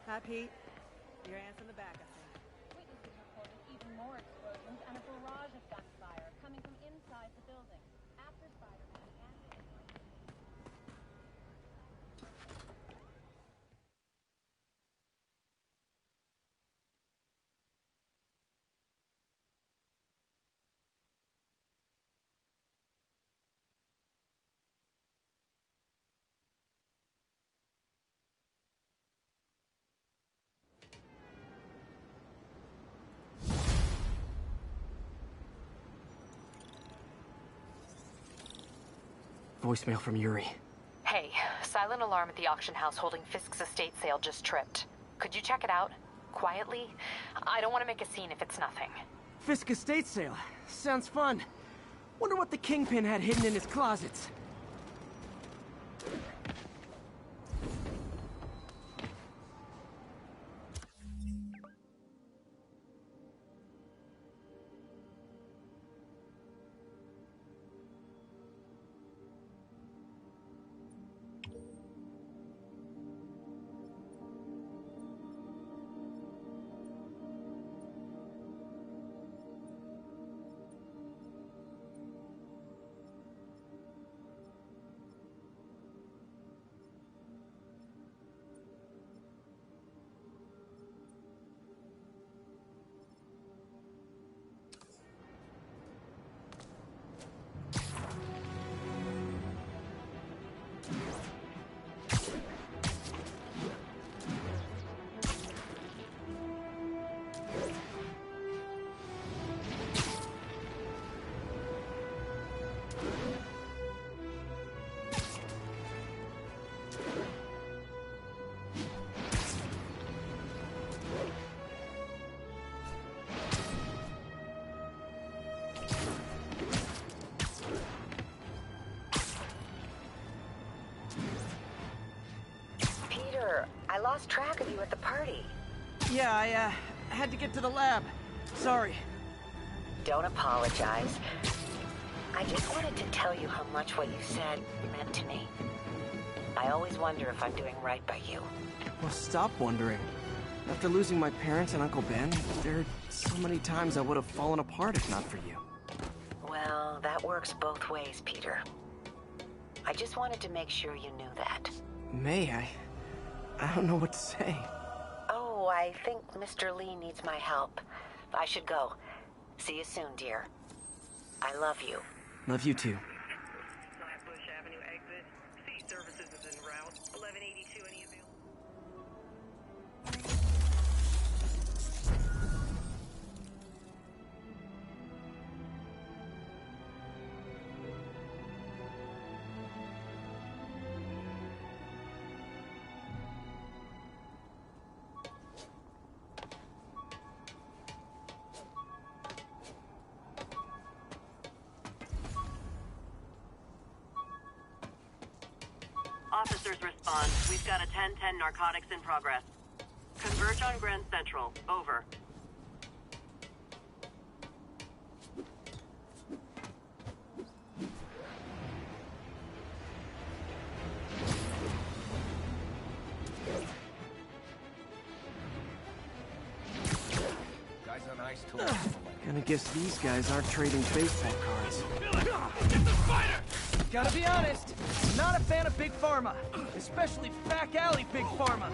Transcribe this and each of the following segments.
Hi, Pete. Your aunt's in the back, I think. Witnesses reported even more explosions and a barrage of gunfire coming from inside the building. After Spiderman and his Voicemail from Yuri. Hey, silent alarm at the auction house holding Fisk's estate sale just tripped. Could you check it out? Quietly? I don't want to make a scene if it's nothing. Fisk estate sale. Sounds fun. Wonder what the Kingpin had hidden in his closets. I lost track of you at the party. Yeah, I had to get to the lab. Sorry. Don't apologize. I just wanted to tell you how much what you said meant to me. I always wonder if I'm doing right by you. Well, stop wondering. After losing my parents and Uncle Ben, there are so many times I would have fallen apart if not for you. Well, that works both ways, Peter. I just wanted to make sure you knew that. May, I don't know what to say. Oh, I think Mr. Lee needs my help. I should go. See you soon, dear. I love you. Love you too. Bush Avenue exit. C services is en route. 1182, any available? Officers respond. We've got a 10-10 narcotics in progress. Converge on Grand Central. Over. Guys on ice tool. Gonna guess these guys aren't trading baseball cards. Get the spider! Gotta be honest, not a fan of Big Pharma. Especially back alley Big Pharma.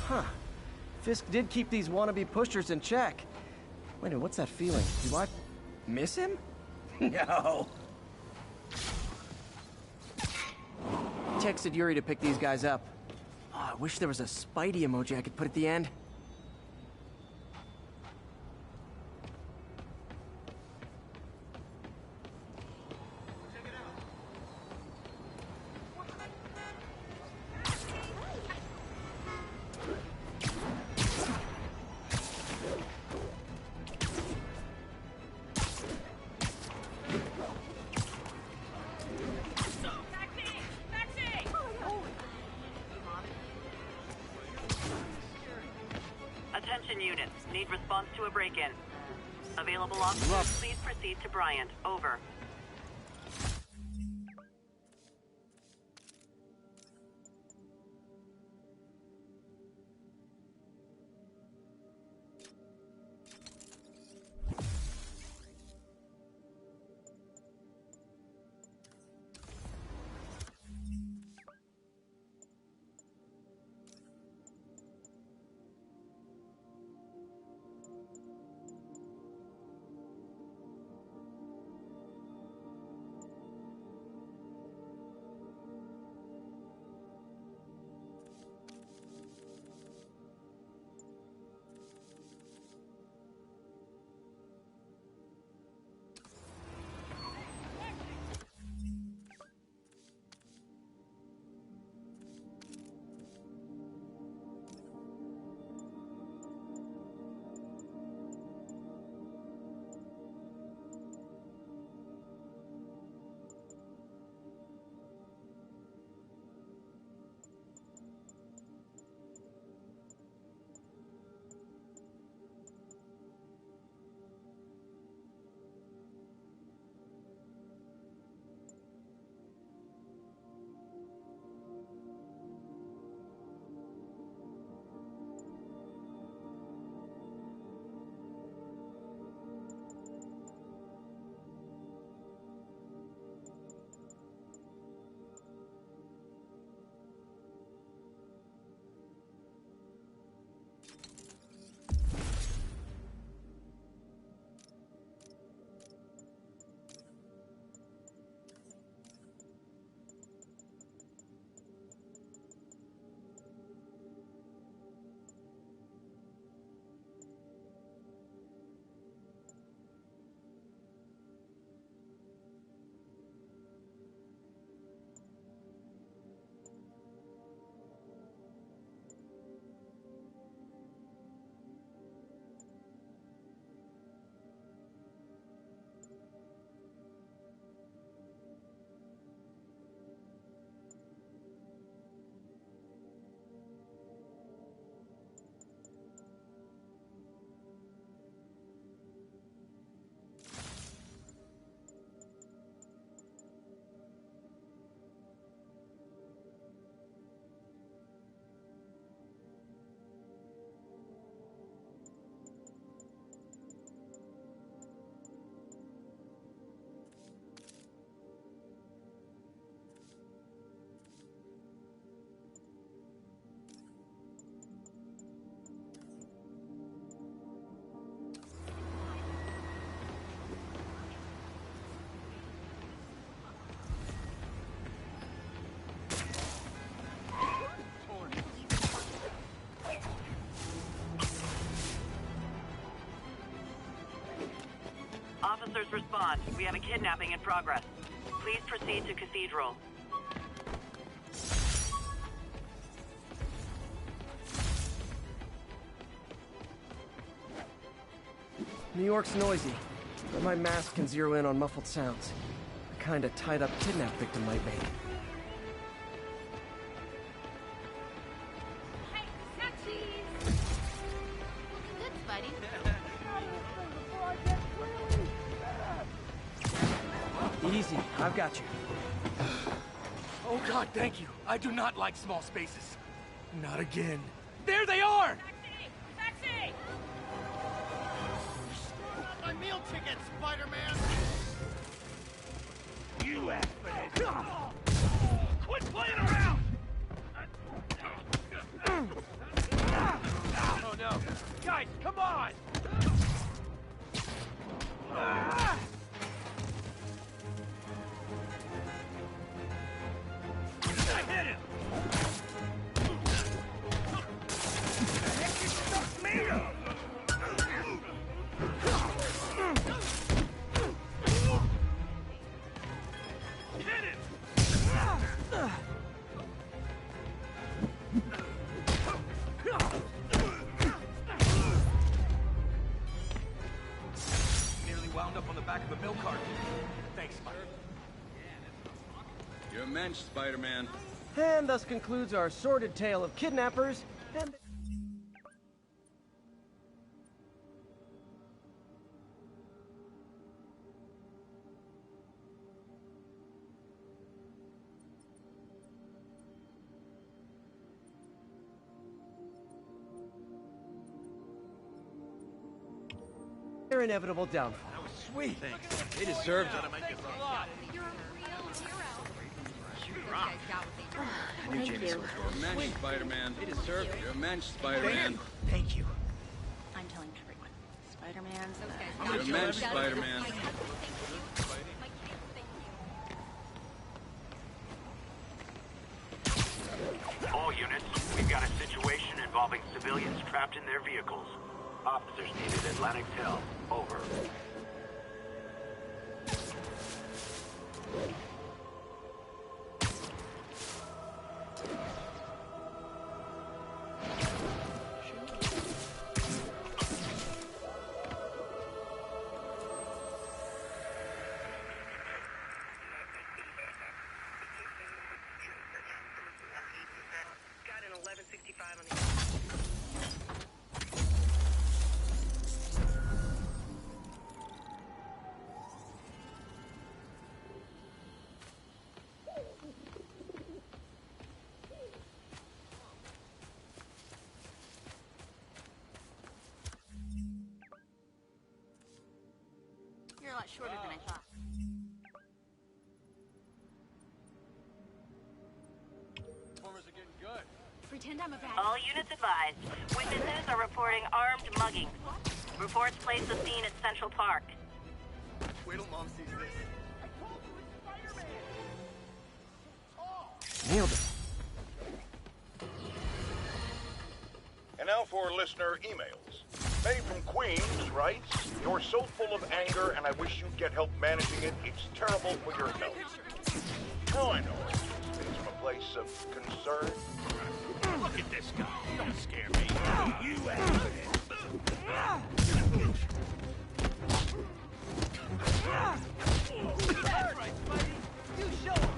Huh. Fisk did keep these wannabe pushers in check. Wait a minute, what's that feeling? Do I miss him? No. Texted Yuri to pick these guys up. Oh, I wish there was a Spidey emoji I could put at the end. response to a break-in. Available officers, please proceed to Bryant. Over. Officers respond. We have a kidnapping in progress. Please proceed to Cathedral. New York's noisy, but my mask can zero in on muffled sounds. A kinda tied-up kidnap victim might make. Hey, taxis! Looking good, Spidey. Easy, I've got you. Oh God, thank you. I do not like small spaces. Not again. There they are! Taxi! Taxi! My meal ticket, Spider-Man! You asked for this. Quit playing around! Oh no. Guys, come on! I hit him! What the heck is stuff made of? Hit him! Nearly wound up on the back of the milk cart. Thanks, Spider. You're a mensch, Spider-Man. And thus concludes our sordid tale of kidnappers and... their inevitable downfall. That was sweet. Thanks. They deserved it. You're a real hero. I knew Jameson was You're a mensch, Spider-Man. They deserved it. You're a mensch, Spider-Man. Thank you. I'm telling everyone. Spider-Man's You're a mensch, Spider-Man. All units, we've got a situation involving civilians trapped in their vehicles. Officers needed at Lenox Hill. Over. Got an 1165 on the... You're a lot shorter than I thought. Performers are getting good. Pretend I'm a bad. All units advised. Witnesses are reporting armed muggings. Reports place the scene at Central Park. Wait till Mom sees this. Nailed it. And now for listener emails. May from Queens writes, "You're so full of anger and I wish you'd get help managing it. It's terrible for your health." Now I know it's from a place of concern. Look at this guy. Don't scare me. You asked it. That's right, Spidey. You show him.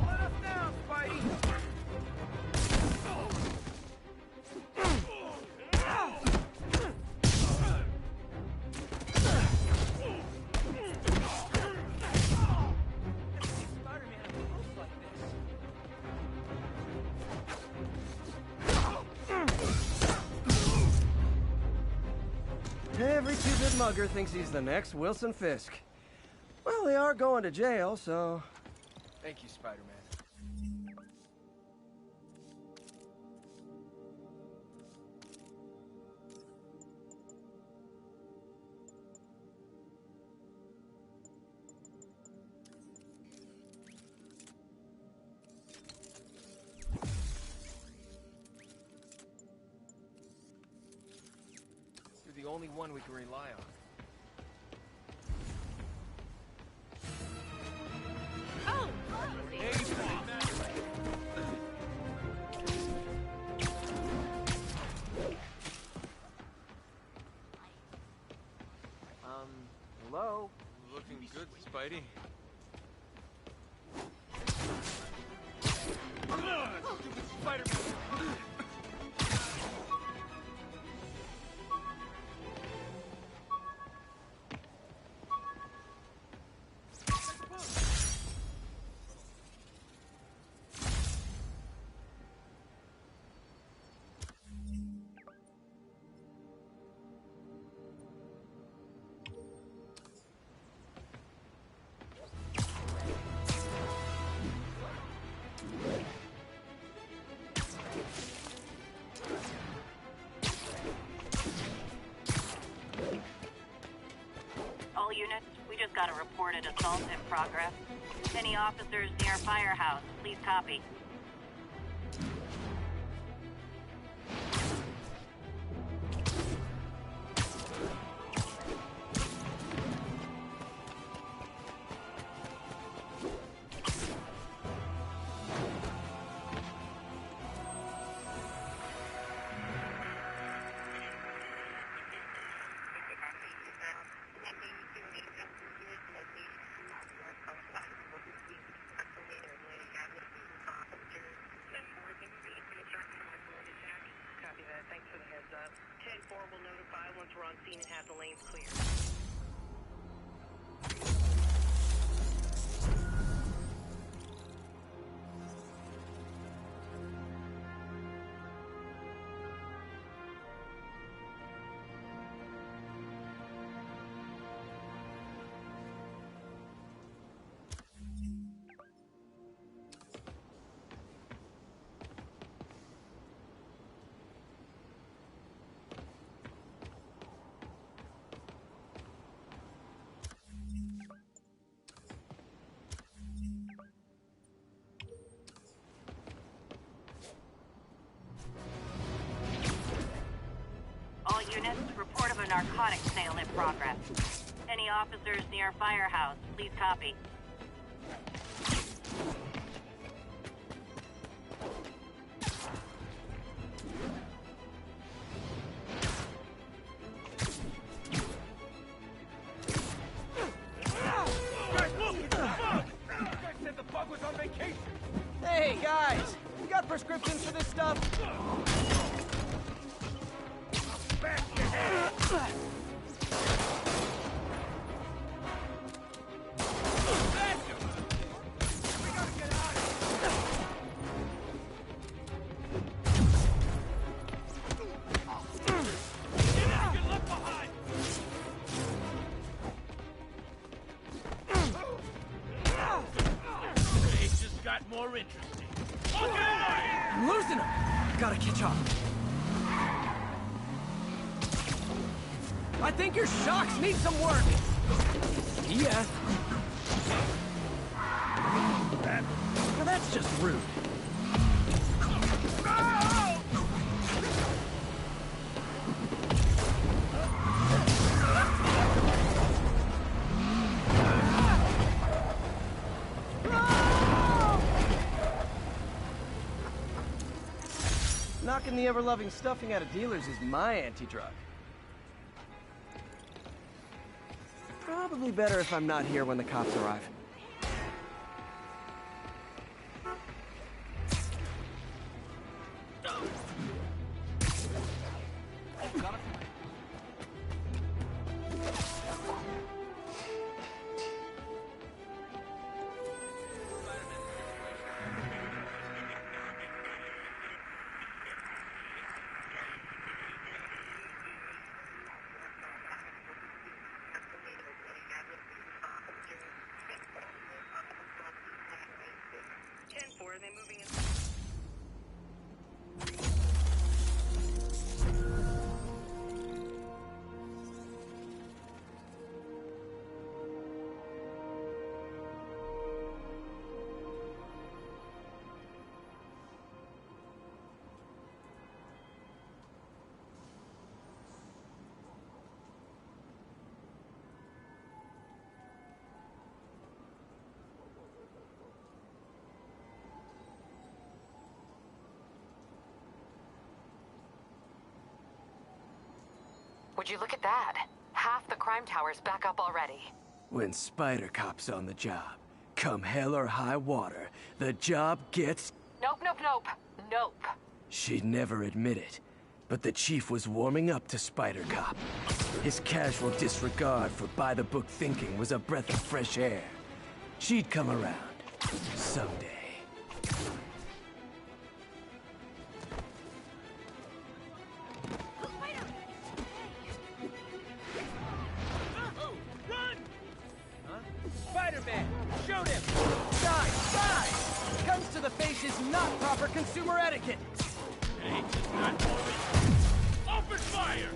Let us down, Spidey. Spider-Man looks like this. Every two-bit mugger thinks he's the next Wilson Fisk. Well, they are going to jail, so... Thank you, Spider-Man. You're the only one we can rely on. Hello? Looking good, Spidey. Stupid Spider-Man. All units, we just got a reported assault in progress. Any officers near Firehouse, please copy. Copy that. Thanks for the heads up. 10-4 will notify once we're on scene and have the lanes clear. All units, report of a narcotics sale in progress. Any officers near Firehouse, please copy. Hey, guys! You got prescriptions for this stuff? Got more interesting. I'm losing him! Gotta catch up. I think your shocks need some work! Yeah. Now that's just rude. Knocking the ever-loving stuffing out of dealers is my anti-drug. Probably better if I'm not here when the cops arrive. Are they moving in? Would you look at that? Half the crime tower's back up already. When Spider Cop's on the job, come hell or high water, the job gets... Nope, nope, nope. Nope. She'd never admit it, but the chief was warming up to Spider Cop. His casual disregard for by-the-book thinking was a breath of fresh air. She'd come around. Someday. Spider-Man! Shoot him! Guys! Guns to the face is not proper consumer etiquette! Hey, just not open fire!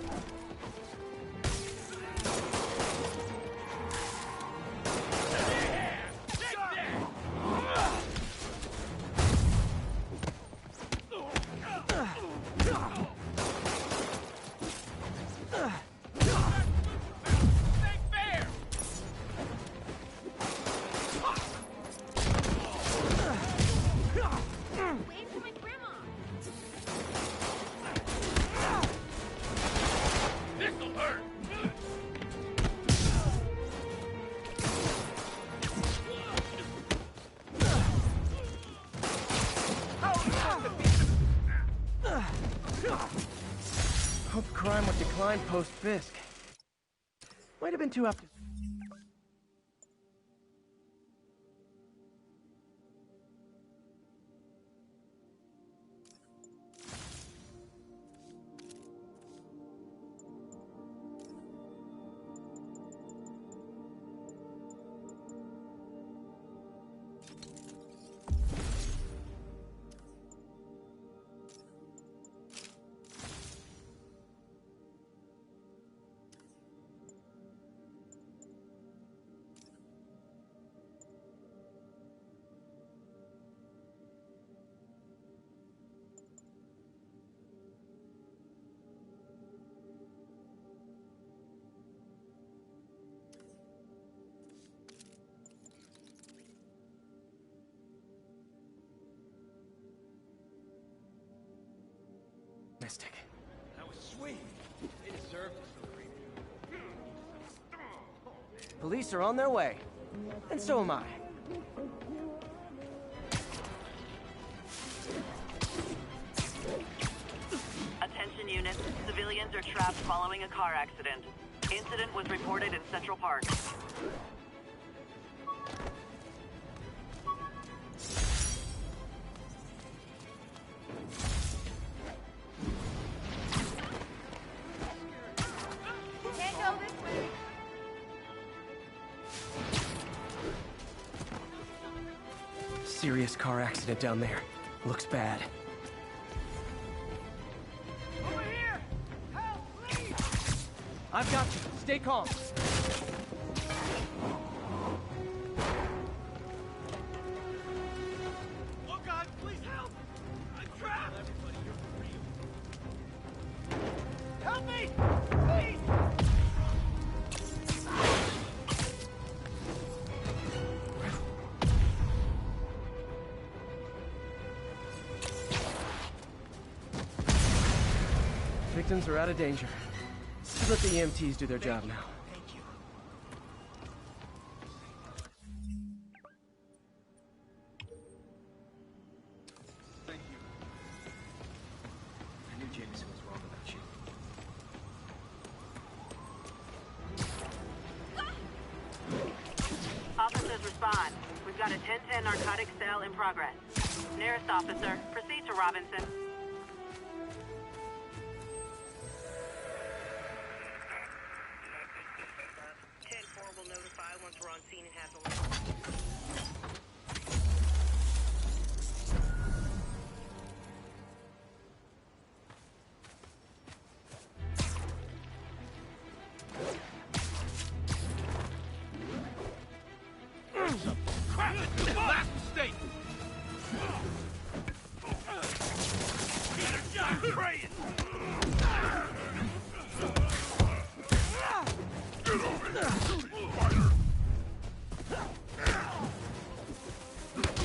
Hope crime would decline post-Fisk. Might have been too optimistic. sadistic. That was sweet. They deserved it for the Police are on their way. And so am I. Attention units. Civilians are trapped following a car accident. Incident was reported in Central Park. Can't go this way. Serious car accident down there. Looks bad. Over here! Help, please! I've got you. Stay calm. Oh God, please help! I'm trapped! Everybody, you're real. Help me! Please! Victims are out of danger. Let's let the EMTs do their job now. Thank you. Thank you. I knew Jameson was wrong about you. Officers respond. We've got a 1010 narcotics sale in progress. Nearest officer, proceed to Robinson. Will notify once we're on scene and have the list. Last mistake! Get a shot! Praying! Get over there! Spider!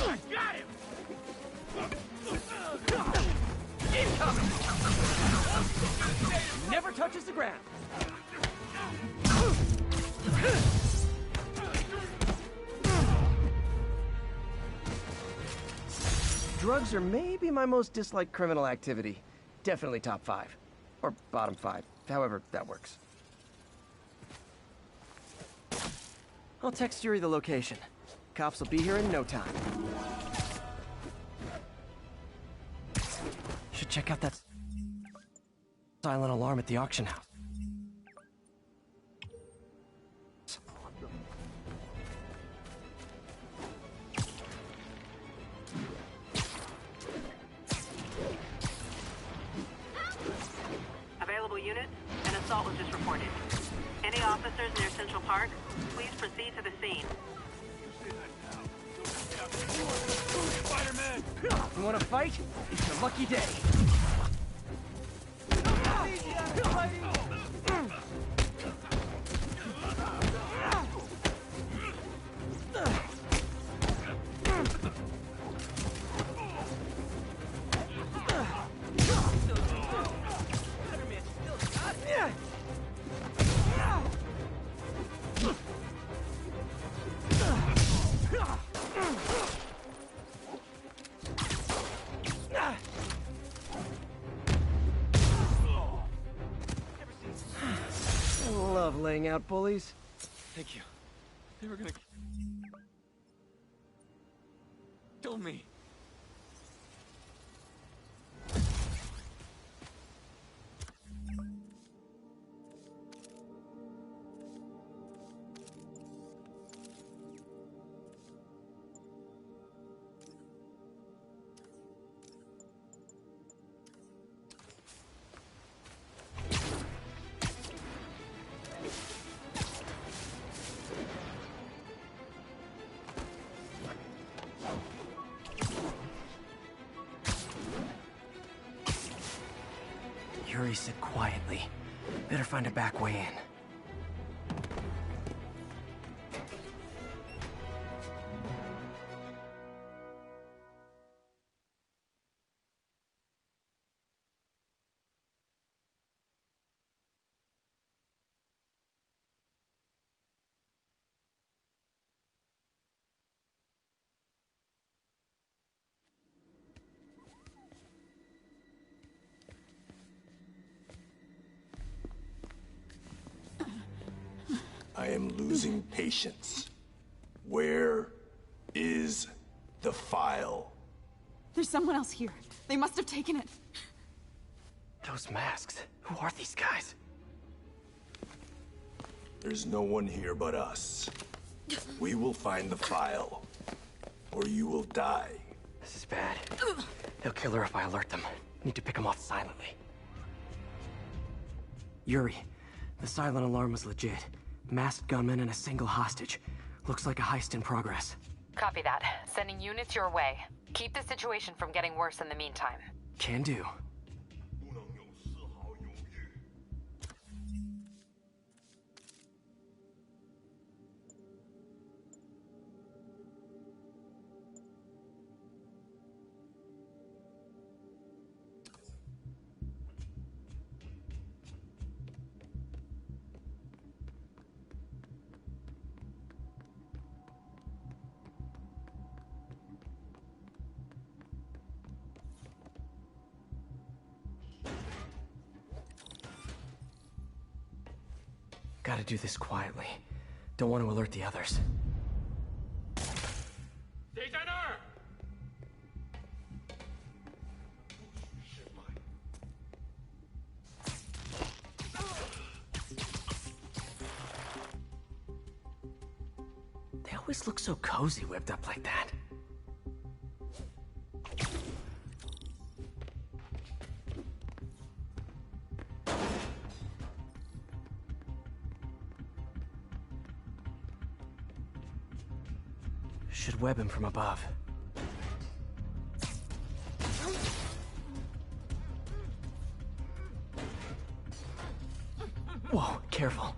I got him! Incoming! Never touches the ground. Drugs are maybe my most disliked criminal activity. Definitely top 5. Or bottom 5. However that works. I'll text Yuri the location. Cops will be here in no time. Should check out that silent alarm at the auction house. Available units, an assault was just reported. Any officers near Central Park, please proceed to the scene. Spider-Man! You want to fight? It's your lucky day. Love laying out bullies. Thank you. They were gonna kill me. Yuri said quietly. Better find a back way in. am losing patience. Where is the file? There's someone else here. They must have taken it. Those masks. Who are these guys? There's no one here but us. We will find the file, or you will die. This is bad. They'll kill her if I alert them. Need to pick them off silently. Yuri, the silent alarm was legit. Masked gunmen and a single hostage. Looks like a heist in progress. Copy that. Sending units your way. Keep the situation from getting worse in the meantime. Can do. Gotta do this quietly. Don't want to alert the others. They always look so cozy whipped up like that. Should web him from above. Whoa, careful.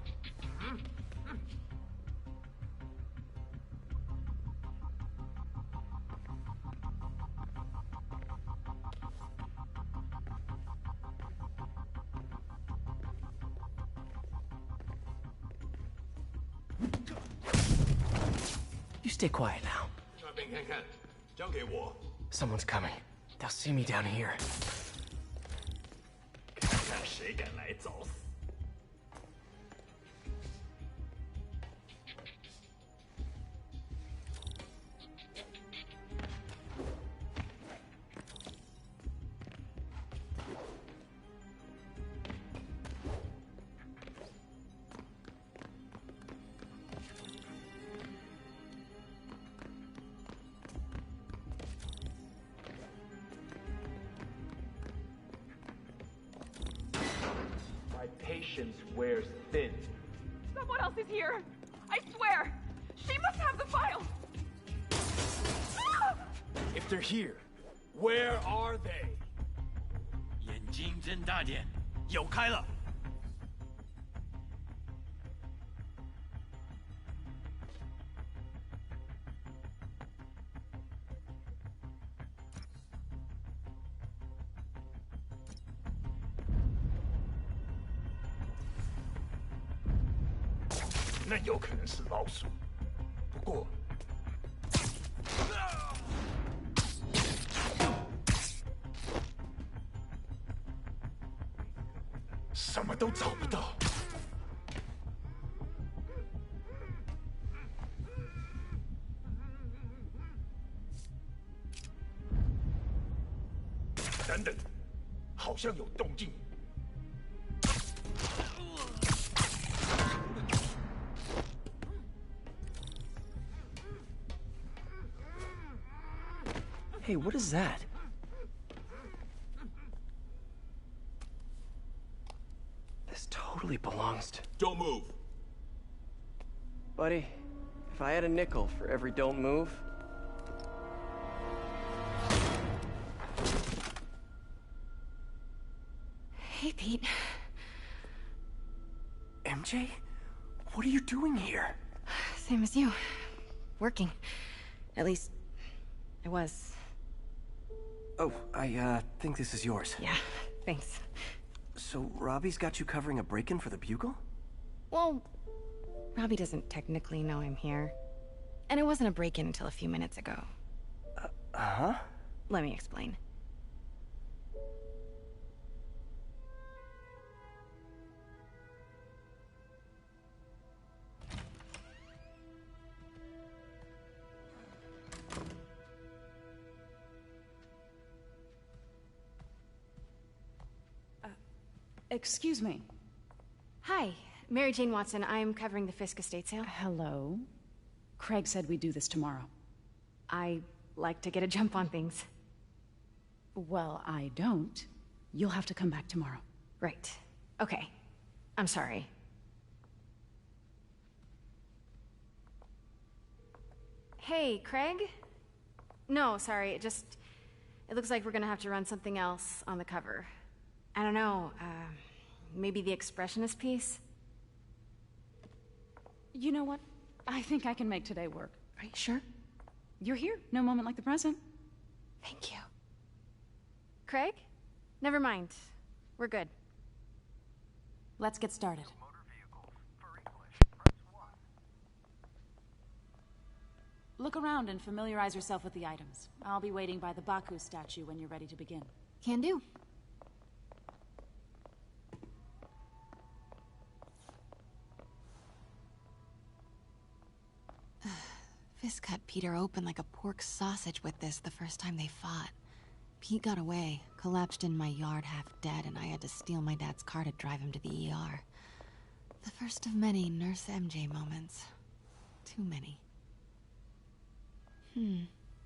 You stay quiet now. Someone's coming. They'll see me down here. Patience wears thin. Someone else is here. I swear. She must have the file. If they're here, where are they? 眼睛睁大点，有开了。那有可能是老鼠，不过什么都找不到。等等，好像有动静。 Hey, what is that? This totally belongs to... Don't move. Buddy, if I had a nickel for every don't move... Hey, Pete. MJ? What are you doing here? Same as you. Working. At least, I was. Oh, I think this is yours. Yeah, thanks. So, Robbie's got you covering a break-in for the Bugle? Well, Robbie doesn't technically know I'm here. And it wasn't a break-in until a few minutes ago. Uh-huh? Let me explain. Excuse me. Hi, Mary Jane Watson. I'm covering the Fisk estate sale. Hello. Craig said we'd do this tomorrow. I like to get a jump on things. Well, I don't. You'll have to come back tomorrow. Right. Okay. I'm sorry. Hey, Craig? No, sorry, it looks like we're gonna have to run something else on the cover. I don't know, maybe the expressionist piece? You know what? I think I can make today work. Are you sure? You're here. No moment like the present. Thank you. Craig? Never mind. We're good. Let's get started. Look around and familiarize yourself with the items. I'll be waiting by the Baku statue when you're ready to begin. Can do. Fisk cut Peter open like a pork sausage with this the first time they fought. Pete got away, collapsed in my yard half dead, and I had to steal my dad's car to drive him to the ER. The first of many Nurse MJ moments. Too many.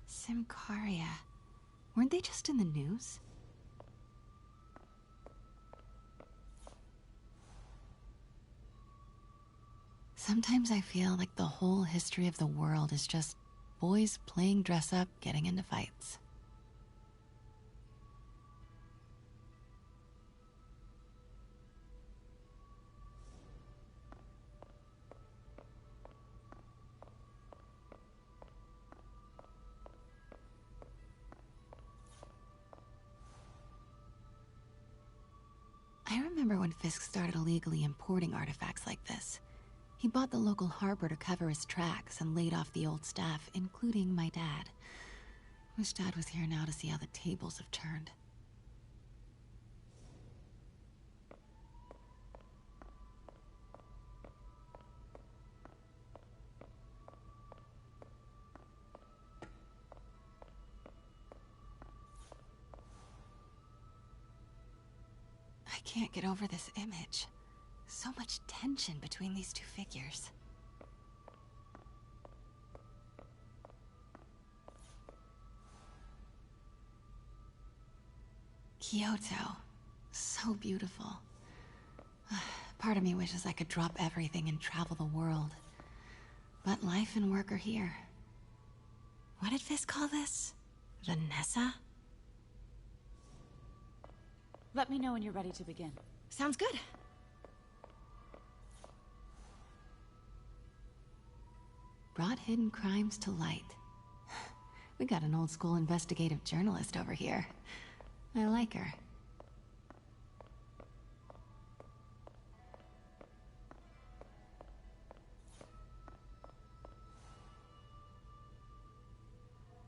Simcaria. Weren't they just in the news? Sometimes I feel like the whole history of the world is just boys playing dress up, getting into fights. I remember when Fisk started illegally importing artifacts like this. He bought the local harbor to cover his tracks and laid off the old staff, including my dad. Wish Dad was here now to see how the tables have turned. I can't get over this image. So much tension between these two figures. Kyoto. So beautiful. Part of me wishes I could drop everything and travel the world. But life and work are here. What did Fisk call this? Vanessa? Let me know when you're ready to begin. Sounds good. Brought hidden crimes to light. We got an old school investigative journalist over here. I like her.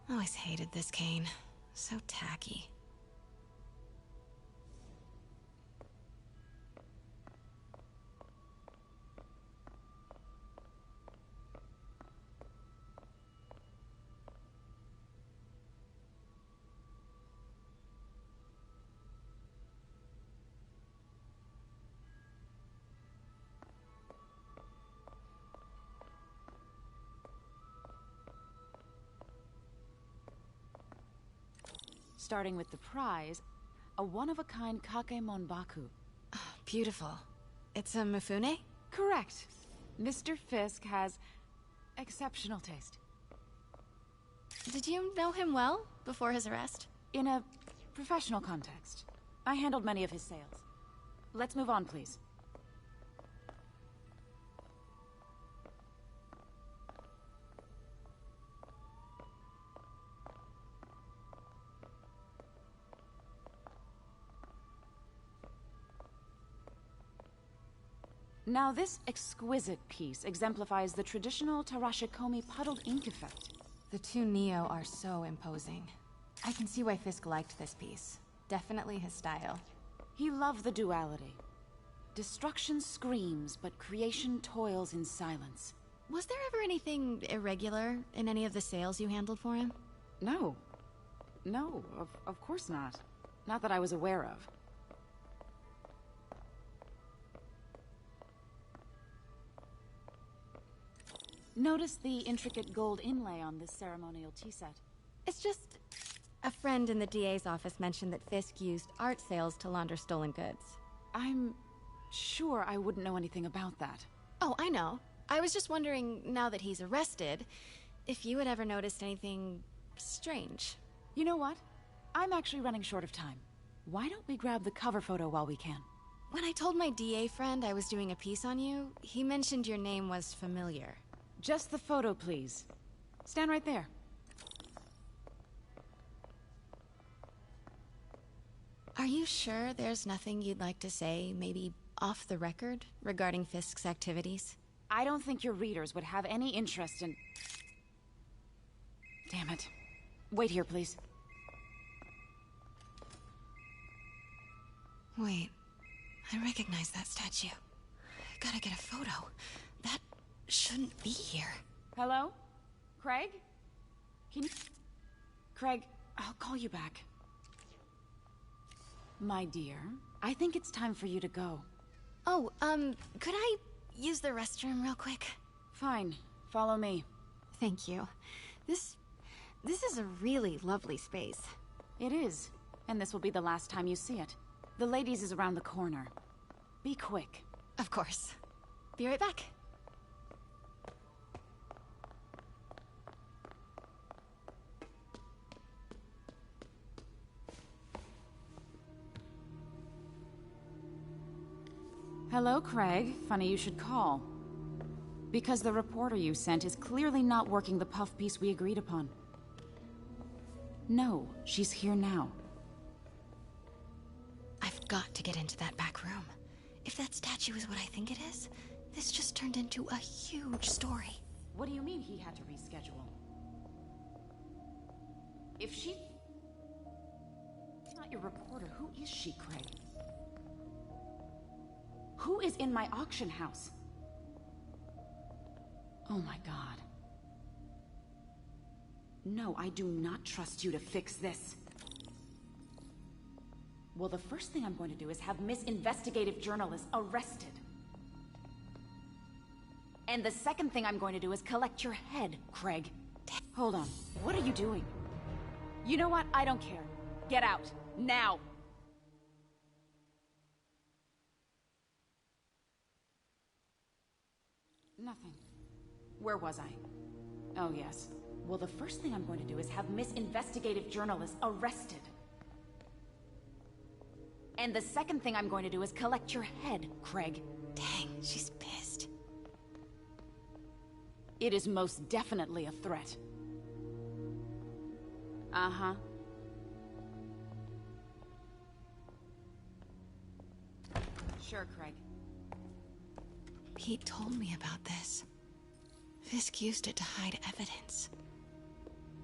Always hated this cane. So tacky. Starting with the prize, a one-of-a-kind Kakemon Baku. Oh, beautiful. It's a Mifune? Correct. Mr. Fisk has exceptional taste. Did you know him well before his arrest? In a professional context. I handled many of his sales. Let's move on, please. Now, this exquisite piece exemplifies the traditional Tarashikomi puddled ink effect. The two Neo are so imposing. I can see why Fisk liked this piece. Definitely his style. He loved the duality. Destruction screams, but creation toils in silence. Was there ever anything irregular in any of the sales you handled for him? No. No, of course not. Not that I was aware of. Notice the intricate gold inlay on this ceremonial tea set. It's just... a friend in the DA's office mentioned that Fisk used art sales to launder stolen goods. I'm sure I wouldn't know anything about that. Oh, I know. I was just wondering, now that he's arrested, if you had ever noticed anything strange. You know what? I'm actually running short of time. Why don't we grab the cover photo while we can? When I told my DA friend I was doing a piece on you, he mentioned your name was familiar. Just the photo, please. Stand right there. Are you sure there's nothing you'd like to say, maybe off the record, regarding Fisk's activities? I don't think your readers would have any interest in... Damn it. Wait here, please. Wait. I recognize that statue. I gotta get a photo. That shouldn't be here. Hello? Craig? Can you... Craig, I'll call you back. My dear, I think it's time for you to go. Oh, could I use the restroom real quick? Fine. Follow me. Thank you. This is a really lovely space. It is. And this will be the last time you see it. The ladies is around the corner. Be quick. Of course. Be right back. Hello, Craig. Funny you should call. Because the reporter you sent is clearly not working the puff piece we agreed upon. No, she's here now. I've got to get into that back room. If that statue is what I think it is, this just turned into a huge story. What do you mean he had to reschedule? If she's not your reporter, who is she, Craig? Who is in my auction house? Oh my god. No, I do not trust you to fix this. Well, the first thing I'm going to do is have Miss Investigative Journalist arrested. And the second thing I'm going to do is collect your head, Craig. Hold on. What are you doing? You know what? I don't care. Get out. Now. Nothing. Where was I? Oh, yes. Well, the first thing I'm going to do is have Miss Investigative Journalist arrested. And the second thing I'm going to do is collect your head, Craig. Dang, she's pissed. It is most definitely a threat. Uh-huh. Sure, Craig. Pete told me about this. Fisk used it to hide evidence.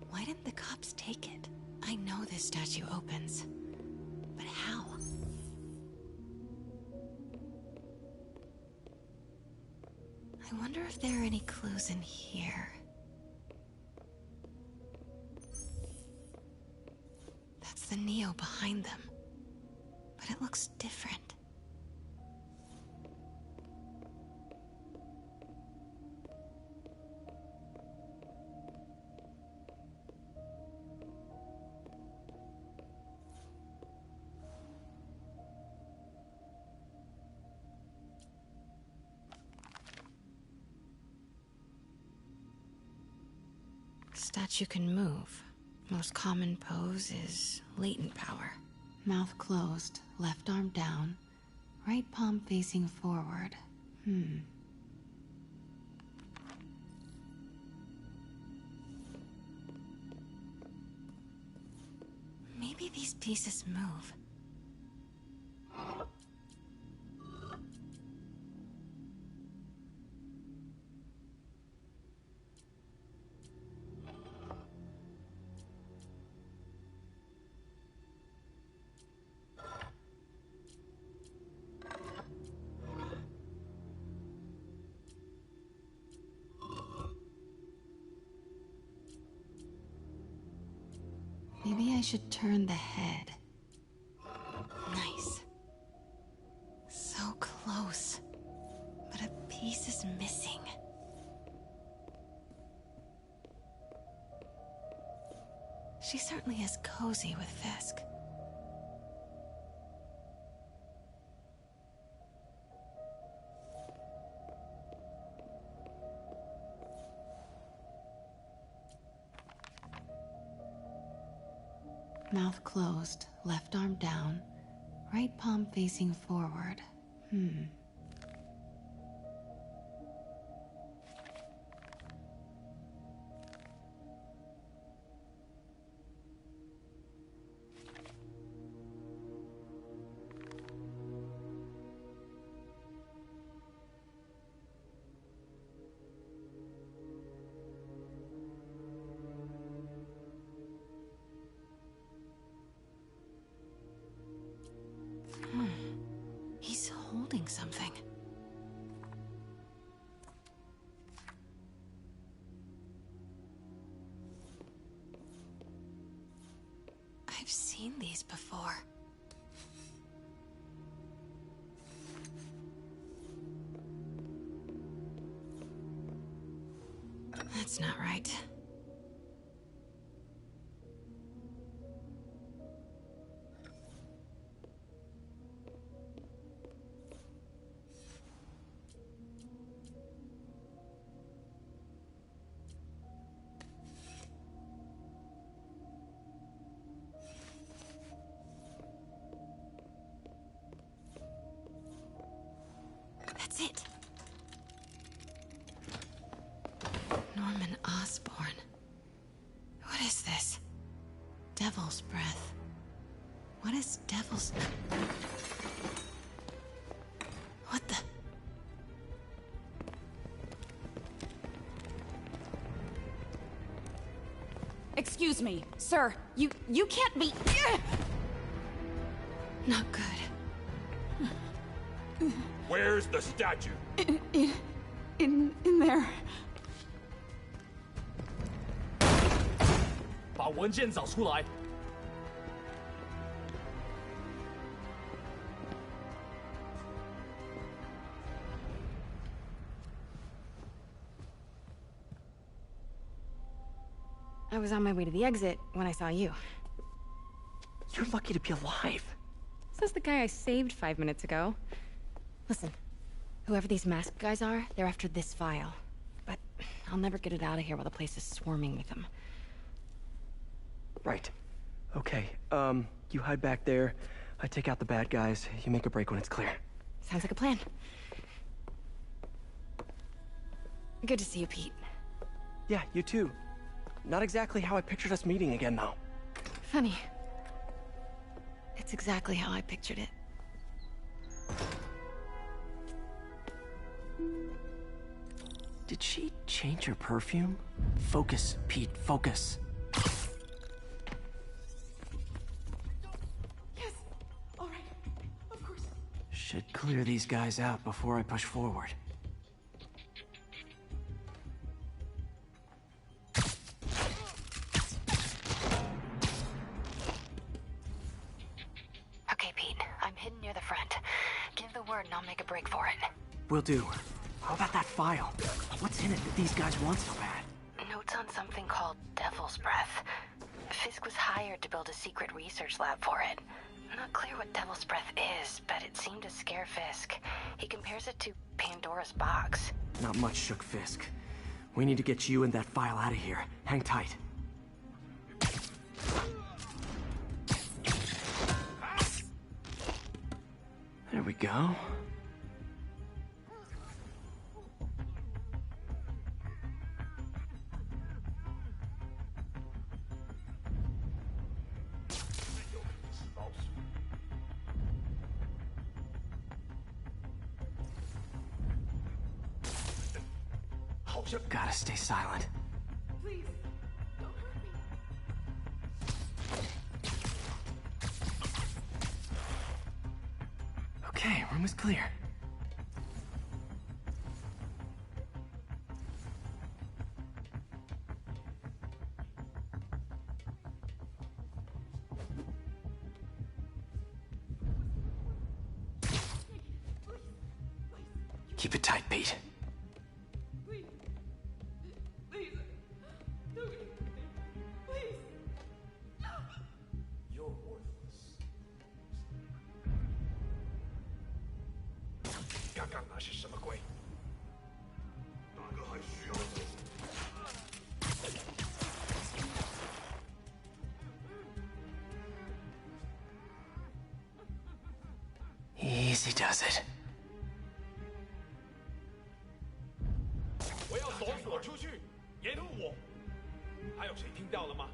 Why didn't the cops take it? I know this statue opens. But how? I wonder if there are any clues in here. That's the Neo behind them. But it looks different. Statue can move. Most common pose is latent power. Mouth closed, left arm down, right palm facing forward. Maybe these pieces move. Maybe I should turn the head. Nice. So close. But a piece is missing. She certainly is cozy with Fisk. Mouth closed, left arm down, right palm facing forward. He's holding something. I've seen these before. That's not right. That's it. Norman Osborn. What is this? Devil's breath. What is devil's... What the... Excuse me, sir. You can't be... Not good. Where's the statue? In there. 把文件找出来。I was on my way to the exit when I saw you. You're lucky to be alive. Says the guy I saved 5 minutes ago. Listen, whoever these masked guys are, they're after this file. But I'll never get it out of here while the place is swarming with them. Right. Okay, you hide back there. I take out the bad guys. You make a break when it's clear. Sounds like a plan. Good to see you, Pete. Yeah, you too. Not exactly how I pictured us meeting again, though. Funny. It's exactly how I pictured it. Did she change her perfume? Focus, Pete, focus. Yes. All right. Of course. Should clear these guys out before I push forward. Okay, Pete. I'm hidden near the front. Give the word and I'll make a break for it. Will do. How about that file? What's in it that these guys want so bad? Notes on something called Devil's Breath. Fisk was hired to build a secret research lab for it. Not clear what Devil's Breath is, but it seemed to scare Fisk. He compares it to Pandora's box. Not much shook Fisk. We need to get you and that file out of here. Hang tight. There we go. Gotta stay silent. Please, don't hurt me. Okay, room is clear. Keep it tight, Pete. 看那是什么鬼。大哥还需要走。Easy does it. 我要锁锁出去，沿路我。还有谁听到了吗？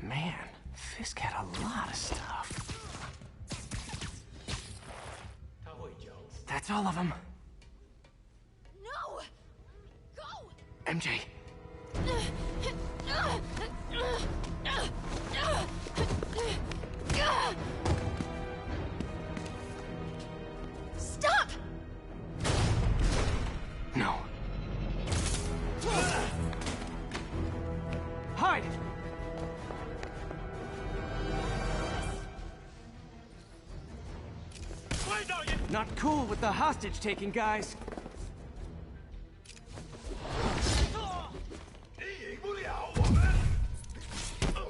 Man, Fisk had a lot of stuff. That's all of them. No! Go! MJ. Stop! No. Hide! Not cool with the hostage-taking, guys.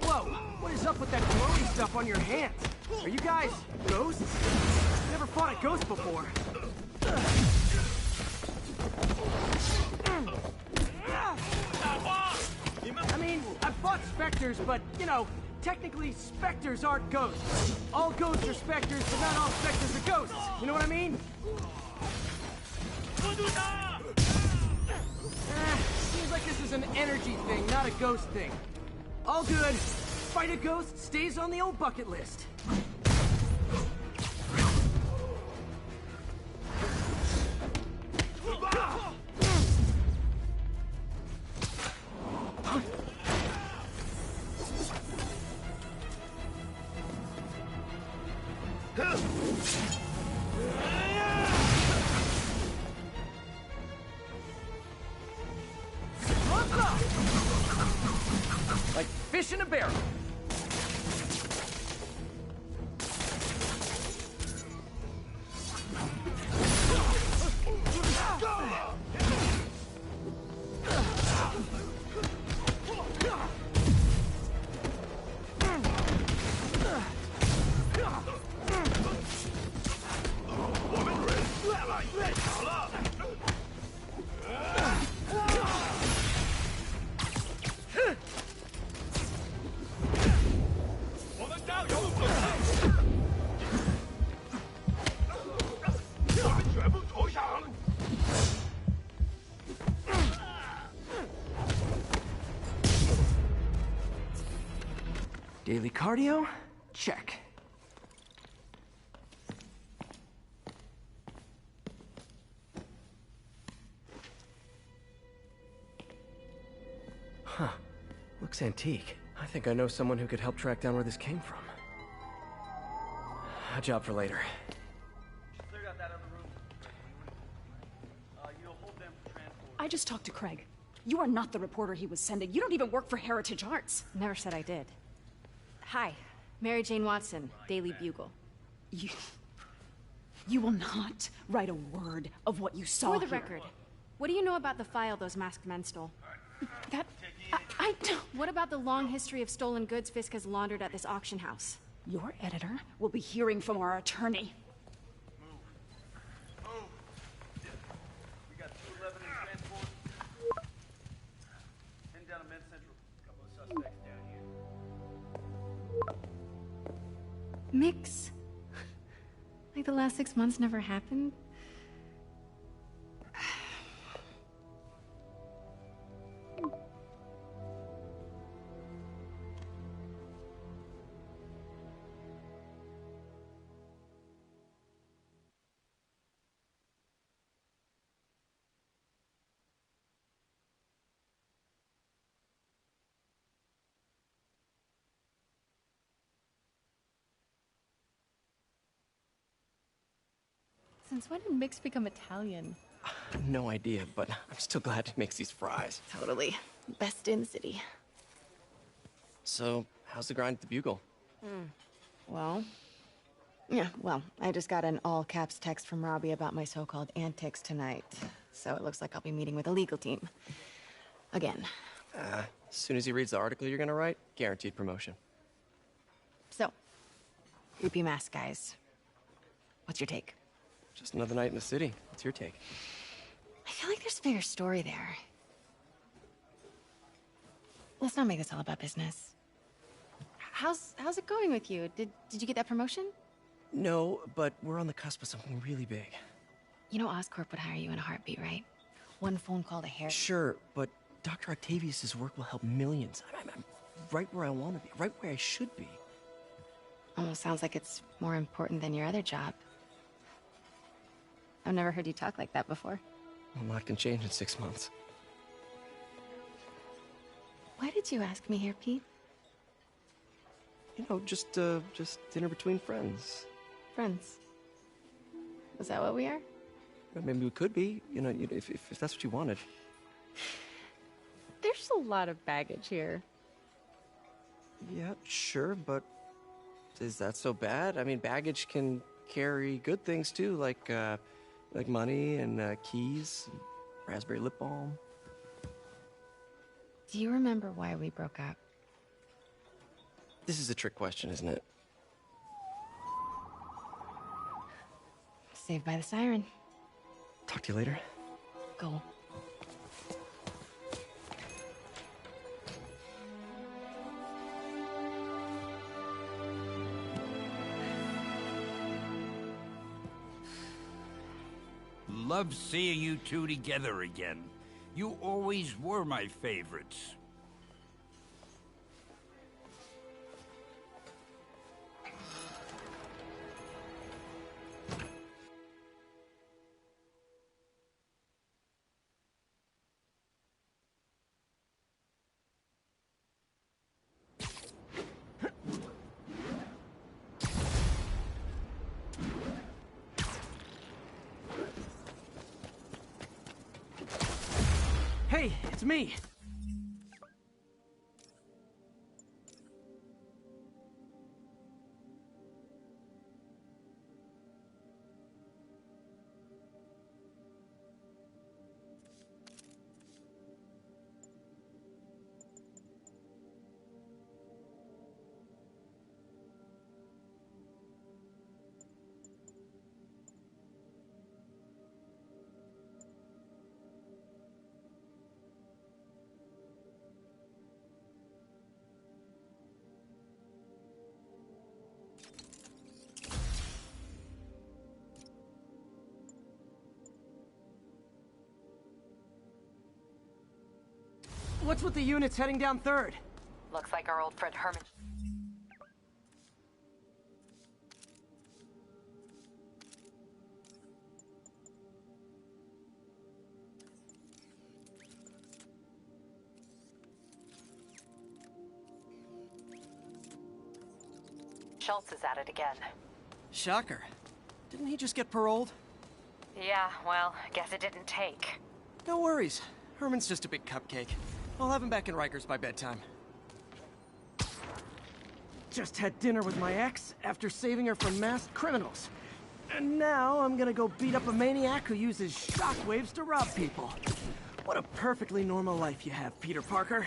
Whoa, what is up with that glowy stuff on your hands? Are you guys ghosts? Never fought a ghost before. I mean, I've fought specters, but, you know, technically, specters aren't ghosts. All ghosts are specters, but not all specters are ghosts. You know what I mean? Seems like this is an energy thing, not a ghost thing. All good. Fight a ghost stays on the old bucket list. Like fish in a barrel. Daily cardio? Check. Huh. Looks antique. I think I know someone who could help track down where this came from. A job for later. I just talked to Craig. You are not the reporter he was sending. You don't even work for Heritage Arts. Never said I did. Hi, Mary Jane Watson, Daily Bugle. You will not write a word of what you saw For the here. record, what do you know about the file those masked men stole? That... I don't... What about the long history of stolen goods Fisk has laundered at this auction house? Your editor will be hearing from our attorney. We got 211 in transport. Heading down to Med Central. Couple of suspects down here. Mix? Like the last 6 months never happened? Since when did Mix become Italian? No idea, but I'm still glad he makes these fries. Totally. Best in the city. So, how's the grind at the Bugle? Well, I just got an all-caps text from Robbie about my so-called antics tonight. So it looks like I'll be meeting with a legal team. Again. As soon as he reads the article you're gonna write, guaranteed promotion. So, creepy mask guys. What's your take? Just another night in the city. What's your take? I feel like there's a bigger story there. Let's not make this all about business. How's it going with you? Did you get that promotion? No, but we're on the cusp of something really big. You know Oscorp would hire you in a heartbeat, right? One phone call to Harry. Sure, but Dr. Octavius's work will help millions. I'm right where I want to be, right where I should be. Almost sounds like it's more important than your other job. I've never heard you talk like that before. A lot can change in 6 months. Why did you ask me here, Pete? You know, just dinner between friends. Friends. Is that what we are? Well, maybe we could be, you know, if that's what you wanted. There's a lot of baggage here. Yeah, sure, but is that so bad? I mean, baggage can carry good things too, like money and keys, and raspberry lip balm. Do you remember why we broke up? This is a trick question, isn't it? Saved by the siren. Talk to you later. Go. Love seeing you two together again. You always were my favorites. Hey, it's me! What's with the units heading down 3rd? Looks like our old friend Herman. Schultz is at it again. Shocker. Didn't he just get paroled? Yeah, well, guess it didn't take. No worries. Herman's just a big cupcake. I'll have him back in Rikers by bedtime. Just had dinner with my ex after saving her from masked criminals. And now I'm gonna go beat up a maniac who uses shockwaves to rob people. What a perfectly normal life you have, Peter Parker.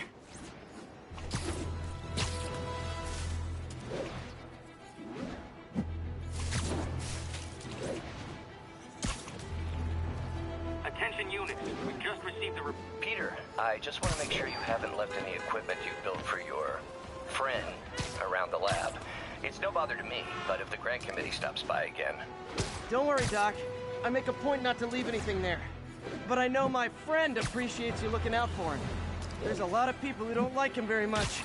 Attention units, we just received a Peter, I just want to make sure you haven't left any equipment you've built for your friend around the lab. It's no bother to me, but if the grant committee stops by again... Don't worry, Doc. I make a point not to leave anything there. But I know my friend appreciates you looking out for him. There's a lot of people who don't like him very much.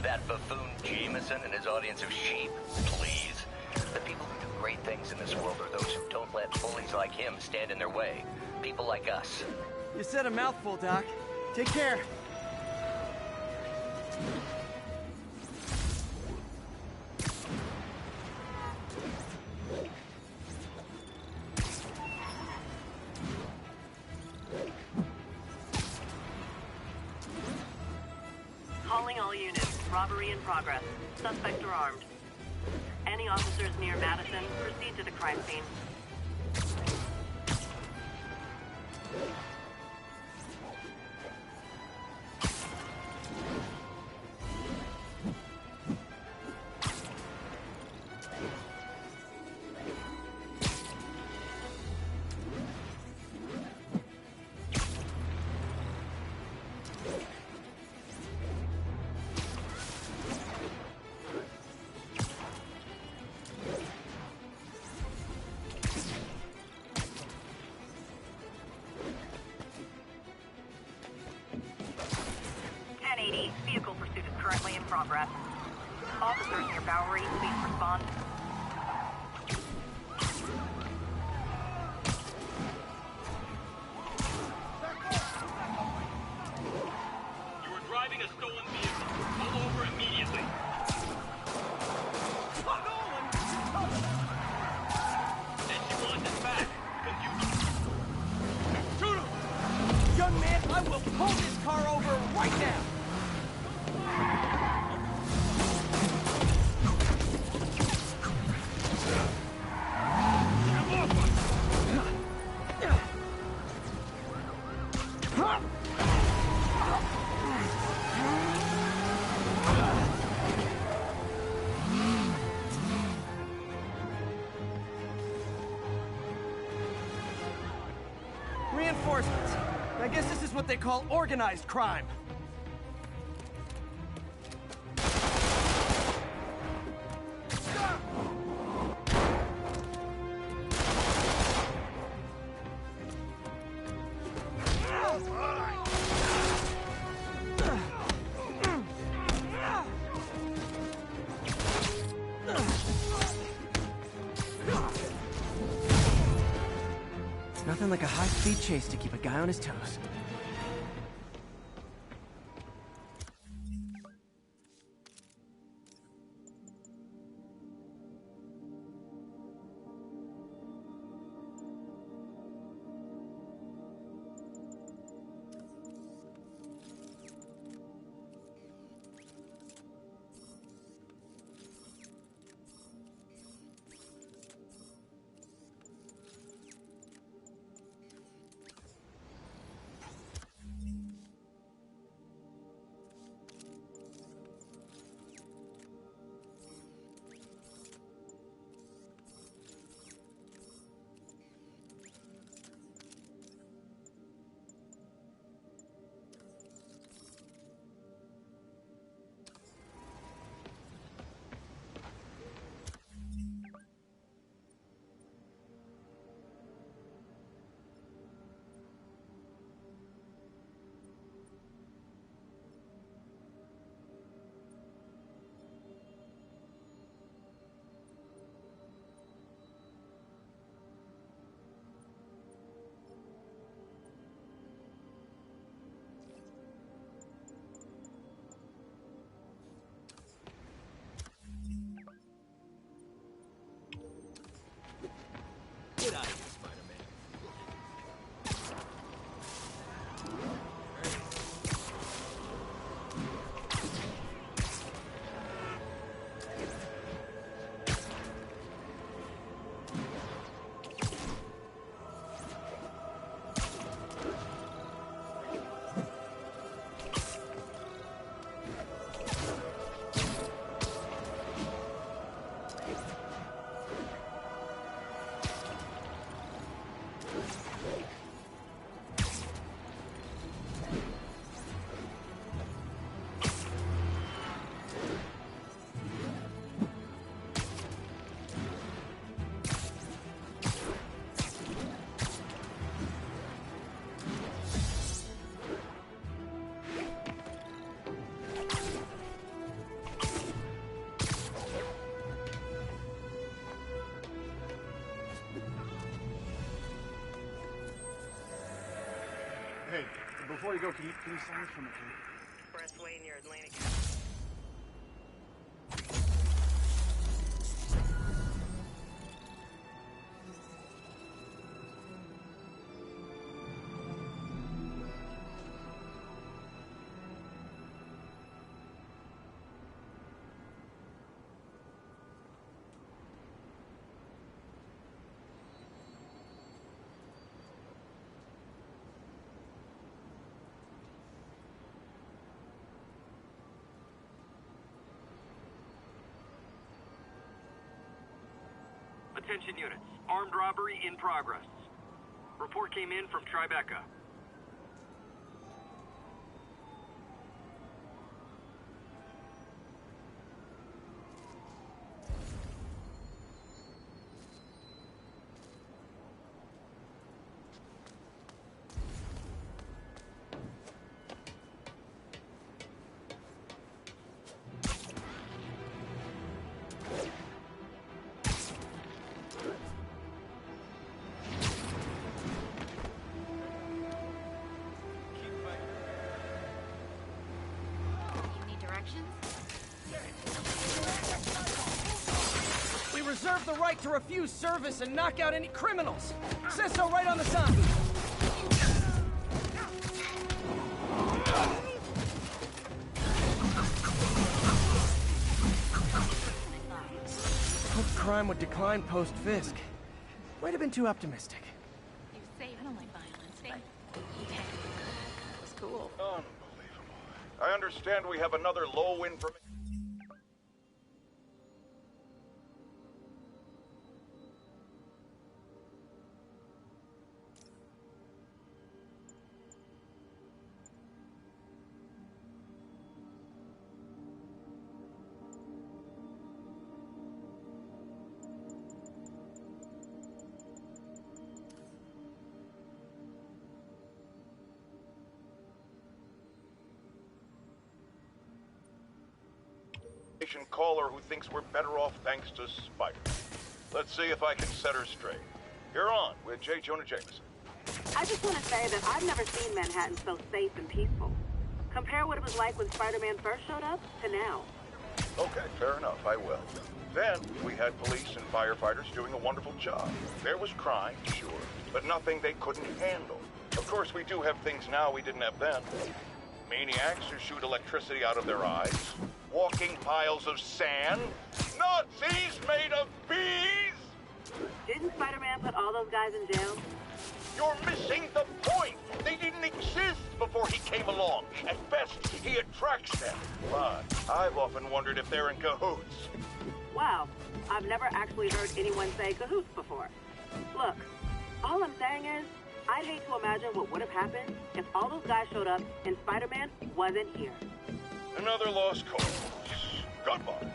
That buffoon Jameson and his audience of sheep, please. The people who do great things in this world are those who don't let bullies like him stand in their way. People like us. You said a mouthful, Doc. Take care. Calling all units. Robbery in progress. Suspects are armed. Any officers near Madison, proceed to the crime scene. currently in progress. Officers near Bowery, please respond. You are driving a stolen vehicle. Pull over immediately. And she wants it back. Shoot him! Young man, I will pull this car over right now! Reinforcements. I guess this is what they call organized crime. Nothing like a high-speed chase to keep a guy on his toes. Get out of here, Spider-Man. Hey, before you go, can you sign this for me, please? Expressway near Atlantic. Attention units. Armed robbery in progress. Report came in from Tribeca. reserve the right to refuse service and knock out any criminals. Says so right on the sign. Hoped crime would decline post-Fisk. Might have been too optimistic. You say I don't like violence, but yeah, it was cool. Unbelievable. I understand we have another low information. Caller who thinks we're better off thanks to Spider. Let's see if I can set her straight. You're on with J. Jonah Jameson. I just want to say that I've never seen Manhattan so safe and peaceful. Compare what it was like when Spider-Man first showed up to now. Okay, fair enough, I will. Then, we had police and firefighters doing a wonderful job. There was crime, sure, but nothing they couldn't handle. Of course, we do have things now we didn't have then. Maniacs who shoot electricity out of their eyes. Walking piles of sand. Nazis made of bees! Didn't Spider-Man put all those guys in jail? You're missing the point! They didn't exist before he came along. At best, he attracts them. But I've often wondered if they're in cahoots. Wow, I've never actually heard anyone say cahoots before. Look, all I'm saying is, I'd hate to imagine what would have happened if all those guys showed up and Spider-Man wasn't here. Another lost cause. Goodbye.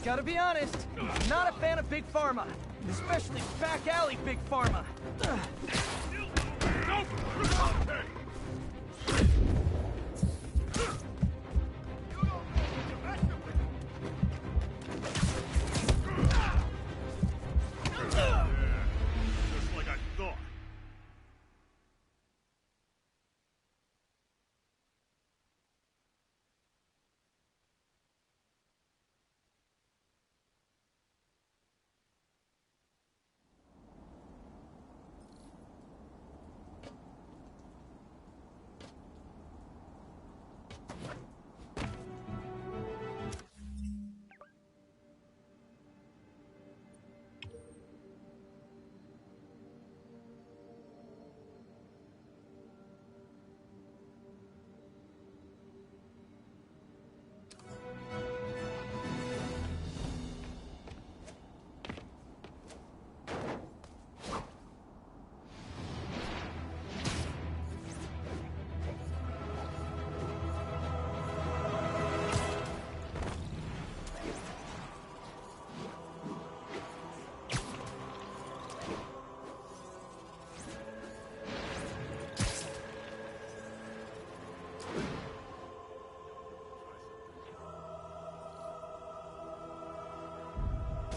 Gotta be honest, not a fan of Big Pharma. Especially back alley Big Pharma. Just like I thought.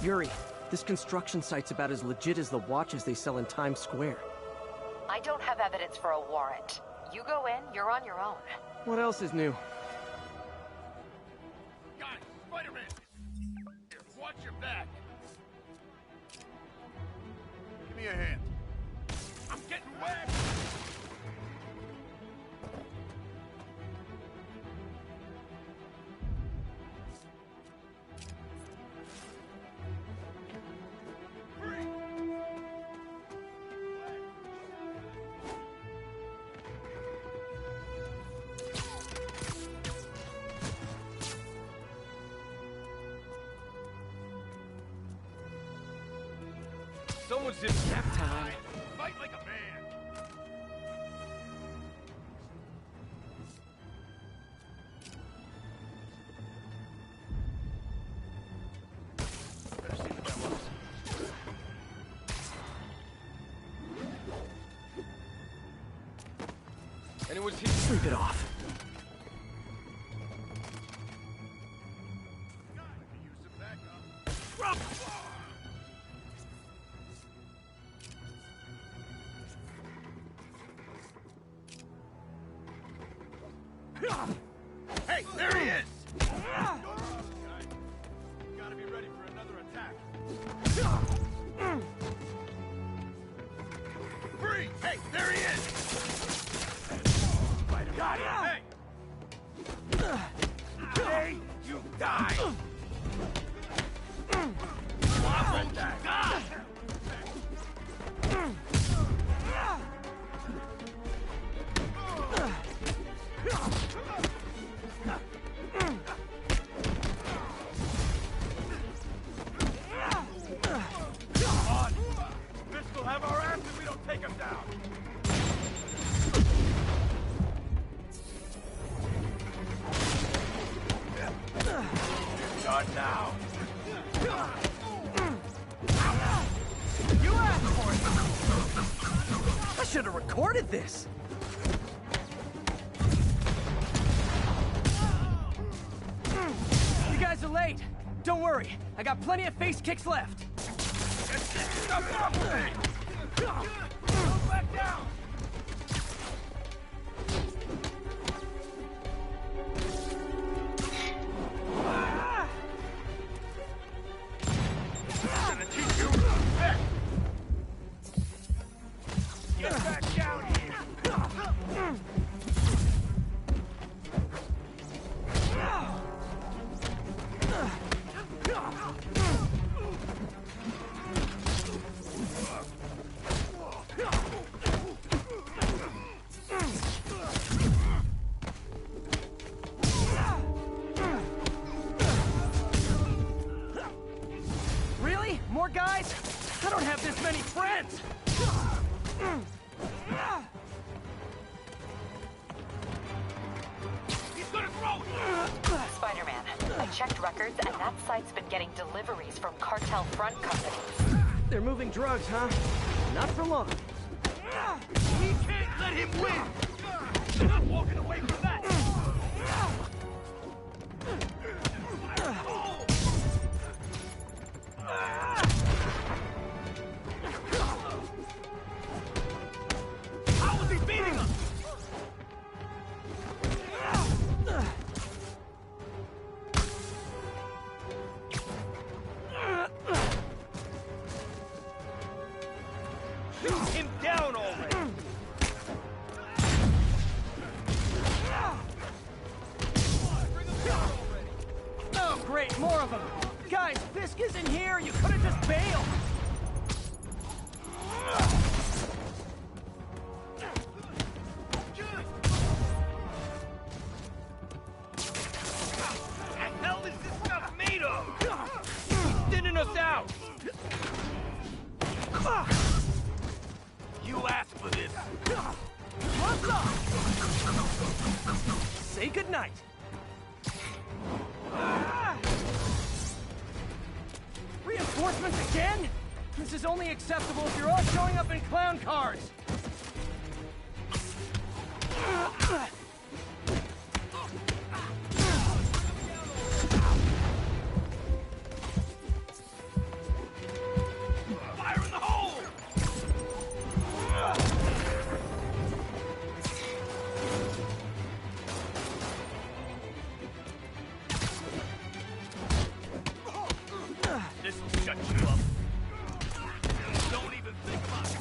Yuri, this construction site's about as legit as the watches they sell in Times Square. I don't have evidence for a warrant. You go in, you're on your own. What else is new? Guys, Spider-Man! Watch your back! Give me a hand. I'm Everyone's just Nap time. fight like a man. Better see what that was. Anyone's here? Sleep it off. Hey, there he is! Gotta be ready for another attack. Free! Hey, there he is! Got him! Hey! Hey, you die! Wobble that! Fisk will have our ass if we don't take him down! Done now. You asked for it! I should have recorded this! You guys are late. Don't worry, I got plenty of face kicks left. Go back down! Gonna teach you respect! Get back down here! Really? More guys? I don't have this many friends! He's gonna throw it! Spider-Man, I checked records and that site's been getting deliveries from cartel front companies. They're moving drugs, huh? Not for long. We can't let him win! I'm not walking away from that! How is he beating us? Shoot him down already! Oh, great, more of them. Guys, Fisk isn't here. You could have just bailed. What the hell is this stuff made of? He's thinning us out! You asked for this. What's up? Say goodnight. Reinforcements again? This is only acceptable if you're all showing up in clown cars. Fire in the hole! This'll shut you up. Don't even think about it.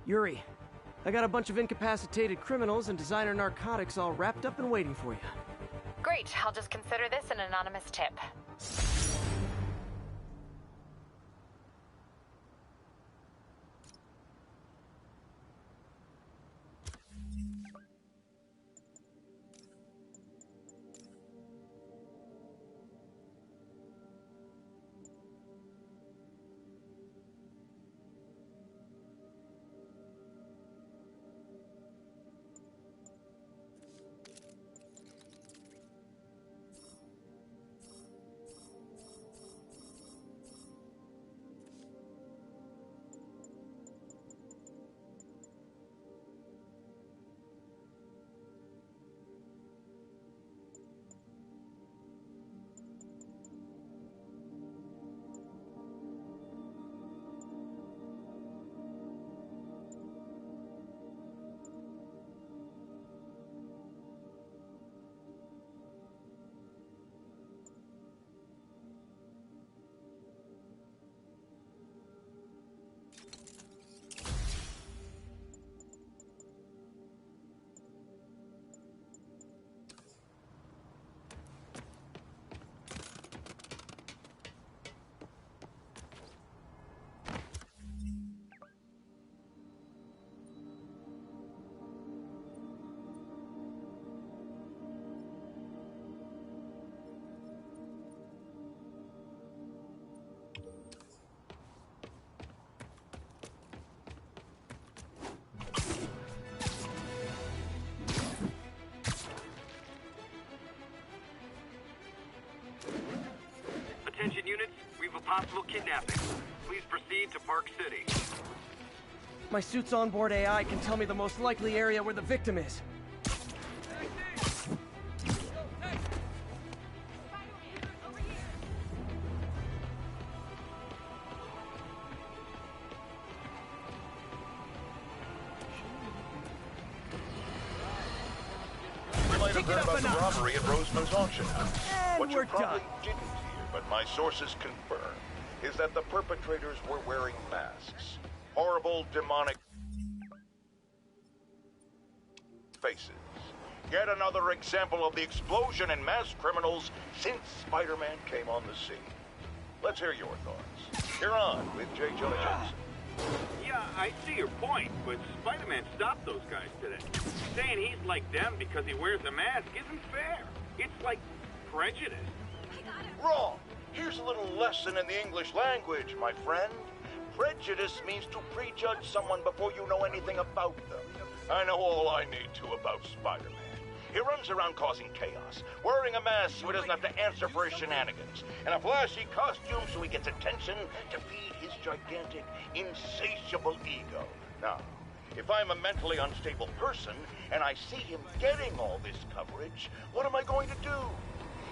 Yuri, I got a bunch of incapacitated criminals and designer narcotics all wrapped up and waiting for you. Great, I'll just consider this an anonymous tip. Attention units, we've a possible kidnapping. Please proceed to Park City. My suit's onboard AI can tell me the most likely area where the victim is. You might have heard about the robbery at Roseman's auction house. And What you we're probably done. didn't hear, but my sources confirm, is that the perpetrators were wearing masks. Horrible, demonic faces. Yet another example of the explosion in mass criminals since Spider-Man came on the scene. Let's hear your thoughts. You're on with J. Jonah Jameson. Yeah, I see your point, but Spider-Man stopped those guys today. Saying he's like them because he wears a mask isn't fair. It's like prejudice. Wrong. Here's a little lesson in the English language, my friend. Prejudice means to prejudge someone before you know anything about them. I know all I need to about Spider-Man. He runs around causing chaos, wearing a mask so he doesn't have to answer for his shenanigans, and a flashy costume so he gets attention to feed his gigantic, insatiable ego. Now, if I'm a mentally unstable person and I see him getting all this coverage, what am I going to do?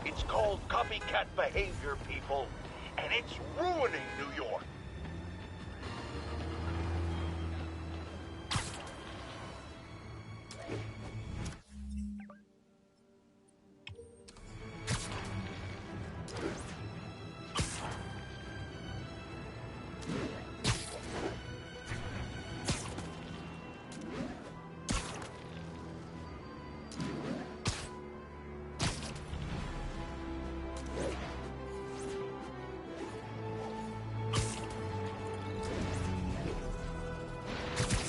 It's called copycat behavior, people, and it's ruining New York.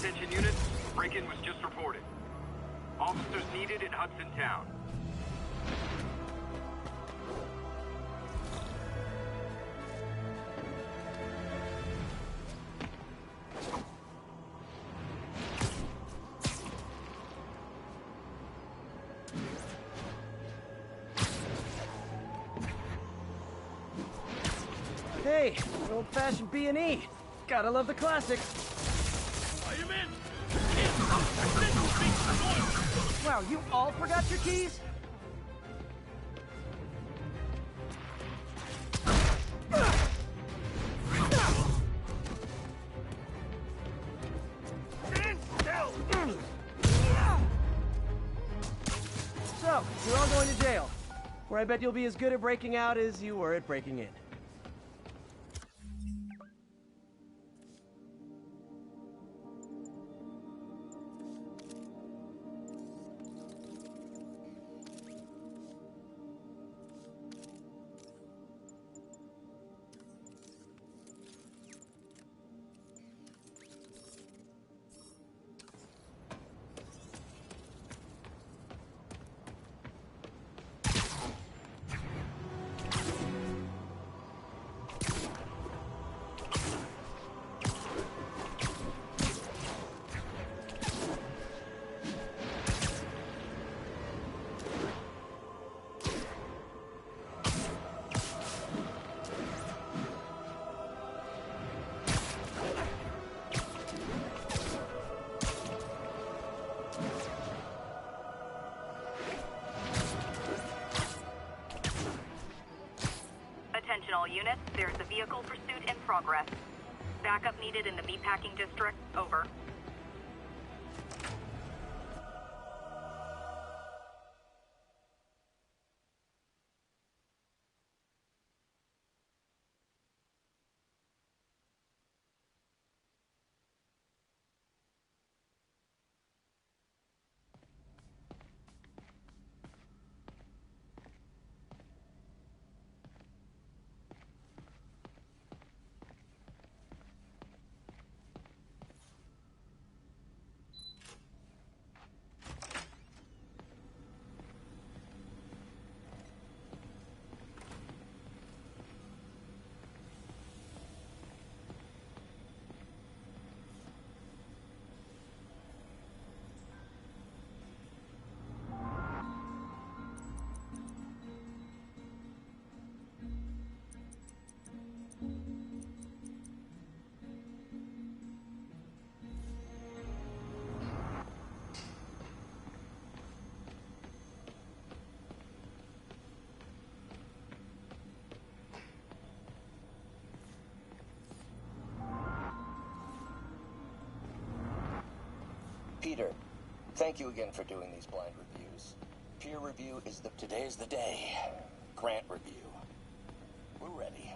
Attention units, break-in was just reported. Officers needed in Hudson Town. Hey, an old-fashioned B&E. Gotta love the classics. Spider-Man! Wow, you all forgot your keys? Stand still! So, you're all going to jail, where I bet you'll be as good at breaking out as you were at breaking in. Attention all units, there's a vehicle pursuit in progress. Backup needed in the meatpacking district. Over. Peter, thank you again for doing these blind reviews. Peer review is today's the day. Grant review. We're ready.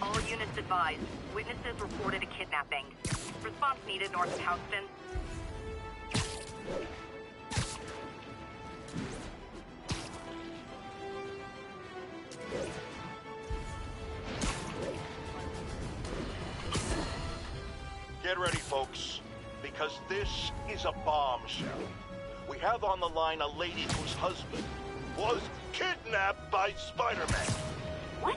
All units advised. Witnesses reported a kidnapping. Response needed north of Houston. Get ready, folks, because this is a bombshell. We have on the line a lady whose husband was kidnapped by Spider-Man. What?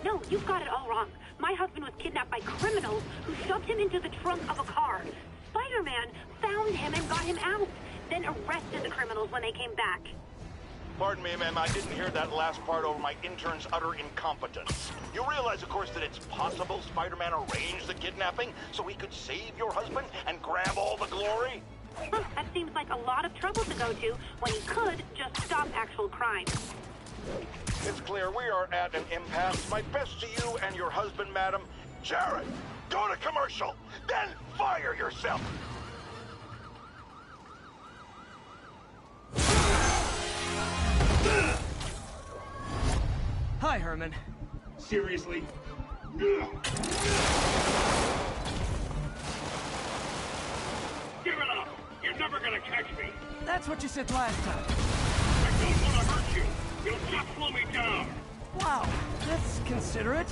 No, you've got it all wrong. My husband was kidnapped by criminals who shoved him into the trunk of a car. Spider-Man found him and got him out, then arrested the criminals when they came back. Pardon me, ma'am, I didn't hear that last part over my intern's utter incompetence. You realize, of course, that it's possible Spider-Man arranged the kidnapping so he could save your husband and grab all the glory? That seems like a lot of trouble to go to when he could just stop actual crime. It's clear we are at an impasse. My best to you and your husband, madam. Jared, go to commercial, then fire yourself! Hi, Herman. Seriously? Give it up! You're never gonna catch me! That's what you said last time. I don't want to hurt you! You'll just slow me down! Wow, that's considerate.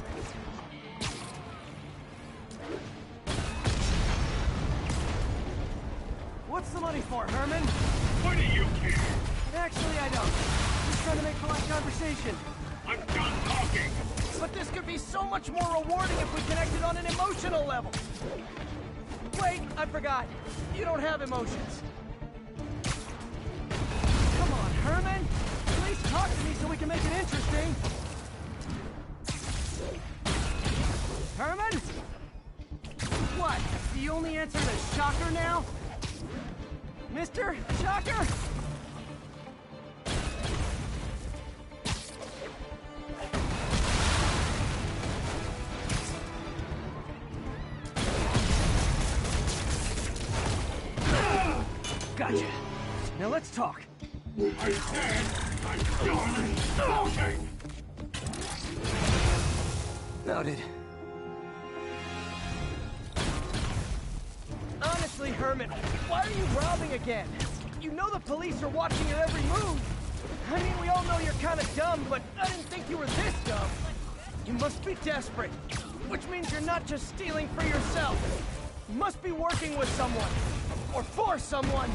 What's the money for, Herman? What do you care? Actually, I don't. Just trying to make polite conversation. I'm done talking! But this could be so much more rewarding if we connected on an emotional level. Wait, I forgot. You don't have emotions. Come on, Herman. At least talk to me so we can make it interesting. Herman? What? Do you only answer the Shocker now? Mr. Shocker? Gotcha. Now let's talk. I said I'm done talking! Noted. Honestly, Herman, why are you robbing again? You know the police are watching your every move. I mean, we all know you're kind of dumb, but I didn't think you were this dumb. You must be desperate, which means you're not just stealing for yourself. You must be working with someone, or for someone.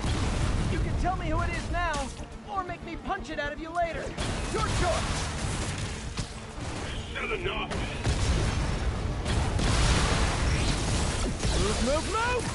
You can tell me who it is now, or make me punch it out of you later. Your choice. Said enough! Move, move, move!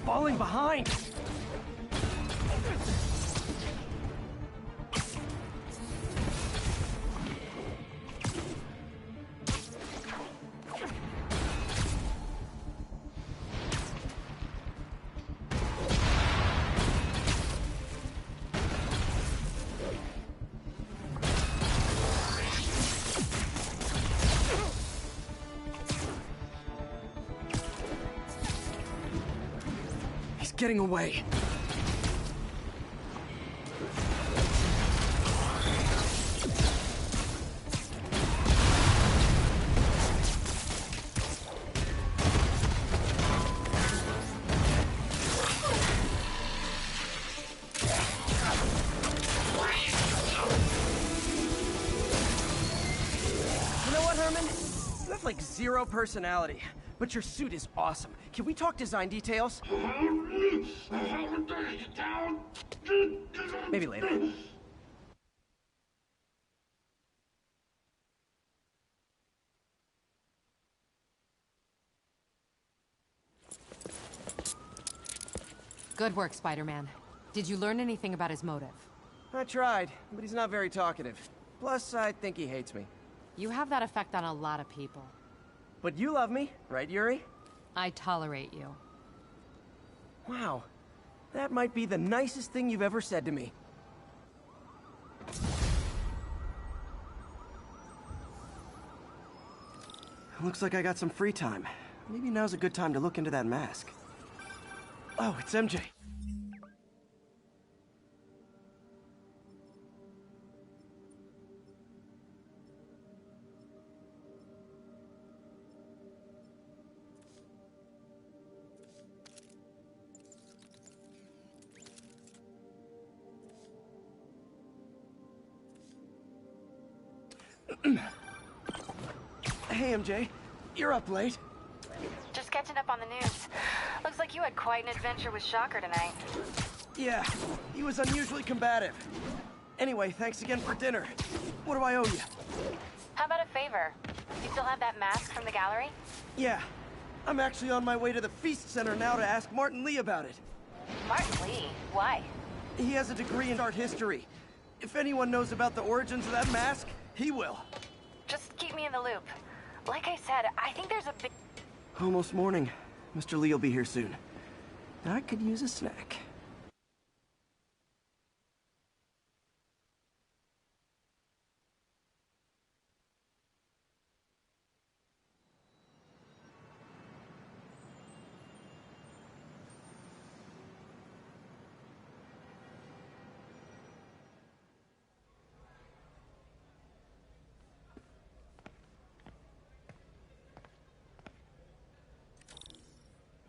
Falling behind! Getting away. You know what, Herman? You have like zero personality, but your suit is awesome. Can we talk design details? Maybe later. Good work, Spider-Man. Did you learn anything about his motive? I tried, but he's not very talkative. Plus, I think he hates me. You have that effect on a lot of people. But you love me, right, Yuri? I tolerate you. Wow. That might be the nicest thing you've ever said to me. Looks like I got some free time. Maybe now's a good time to look into that mask. Oh, it's MJ. Hey, MJ. You're up late. Just catching up on the news. Looks like you had quite an adventure with Shocker tonight. Yeah, he was unusually combative. Anyway, thanks again for dinner. What do I owe you? How about a favor? You still have that mask from the gallery? Yeah, I'm actually on my way to the Feast Center now to ask Martin Lee about it. Martin Lee? Why? He has a degree in art history. If anyone knows about the origins of that mask, he will. Just keep me in the loop. Like I said, I think there's a big... Almost morning. Mr. Lee will be here soon. I could use a snack.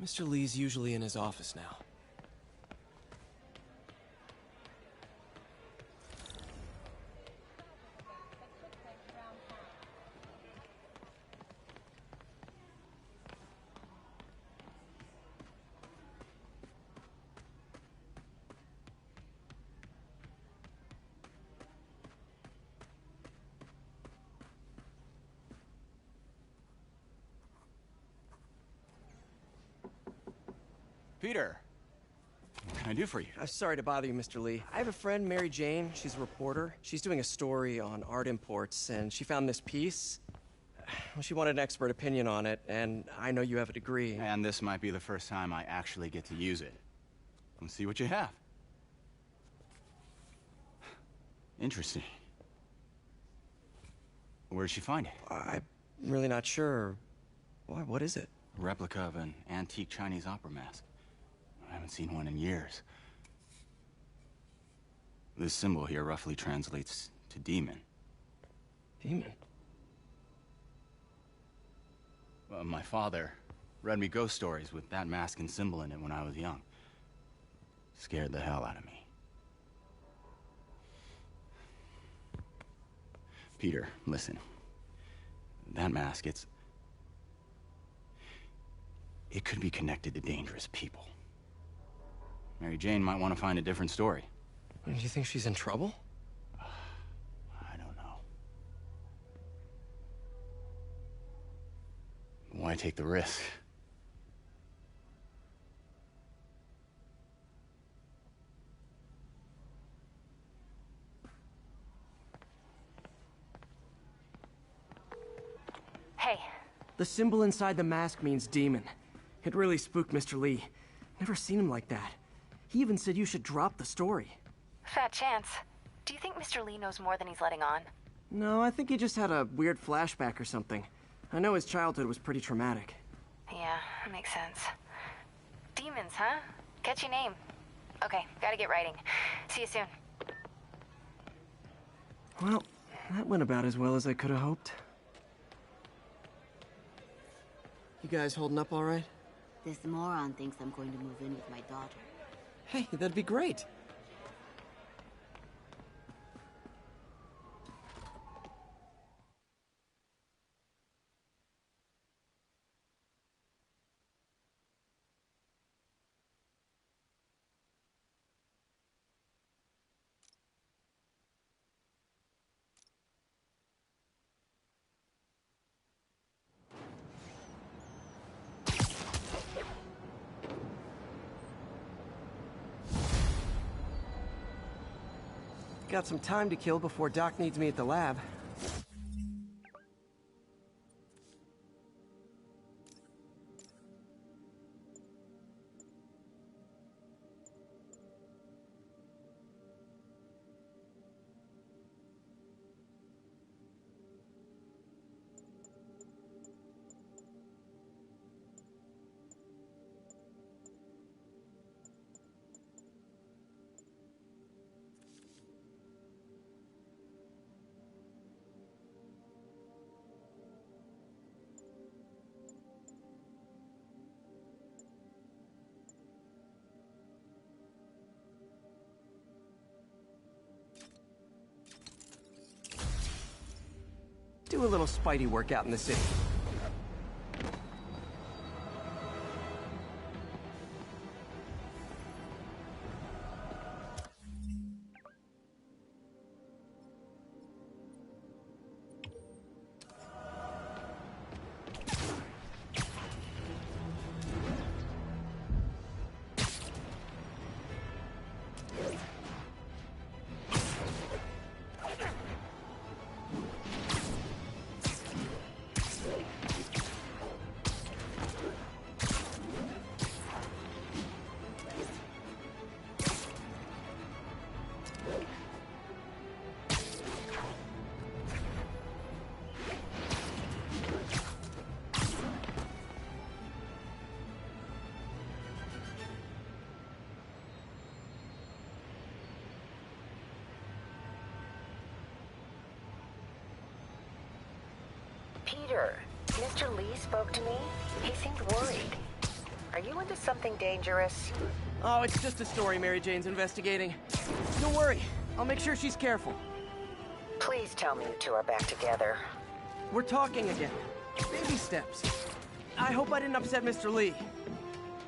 Mr. Lee's usually in his office now. Peter, what can I do for you? Sorry to bother you, Mr. Lee. I have a friend, Mary Jane. She's a reporter. She's doing a story on art imports, and she found this piece. Well, she wanted an expert opinion on it, and I know you have a degree. And this might be the first time I actually get to use it. Let's see what you have. Interesting. Where did she find it? I'm really not sure. Why, what is it? A replica of an antique Chinese opera mask. I haven't seen one in years. This symbol here roughly translates to demon. Demon? Well, my father read me ghost stories with that mask and symbol in it when I was young. Scared the hell out of me. Peter, listen. That mask, it could be connected to dangerous people. Mary Jane might want to find a different story. Do you think she's in trouble? I don't know. Why take the risk? Hey. The symbol inside the mask means demon. It really spooked Mr. Lee. Never seen him like that. He even said you should drop the story. Fat chance. Do you think Mr. Lee knows more than he's letting on? No, I think he just had a weird flashback or something. I know his childhood was pretty traumatic. Yeah, makes sense. Demons, huh? Catchy name. Okay, gotta get writing. See you soon. Well, that went about as well as I could have hoped. You guys holding up all right? This moron thinks I'm going to move in with my daughter. Hey, that'd be great. Got some time to kill before Doc needs me at the lab. Do a little Spidey work out in the city. Peter, Mr. Lee spoke to me. He seemed worried. Are you into something dangerous? Oh, it's just a story Mary Jane's investigating. Don't worry, I'll make sure she's careful. Please tell me you two are back together. We're talking again. Baby steps. I hope I didn't upset Mr. Lee.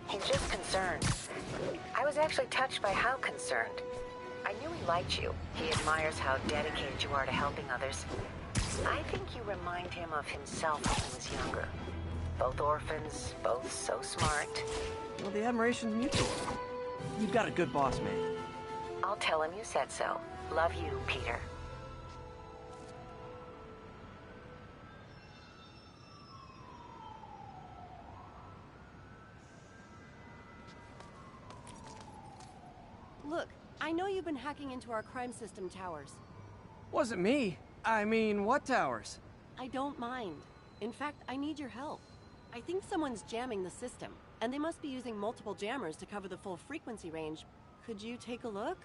He's just concerned. I was actually touched by how concerned. I knew he liked you. He admires how dedicated you are to helping others. I think you remind him of himself when he was younger. Both orphans, both so smart. Well, the admiration's mutual. You've got a good boss, man. I'll tell him you said so. Love you, Peter. Look, I know you've been hacking into our crime system towers. Wasn't me. I mean, what towers? I don't mind. In fact, I need your help. I think someone's jamming the system, and they must be using multiple jammers to cover the full frequency range. Could you take a look?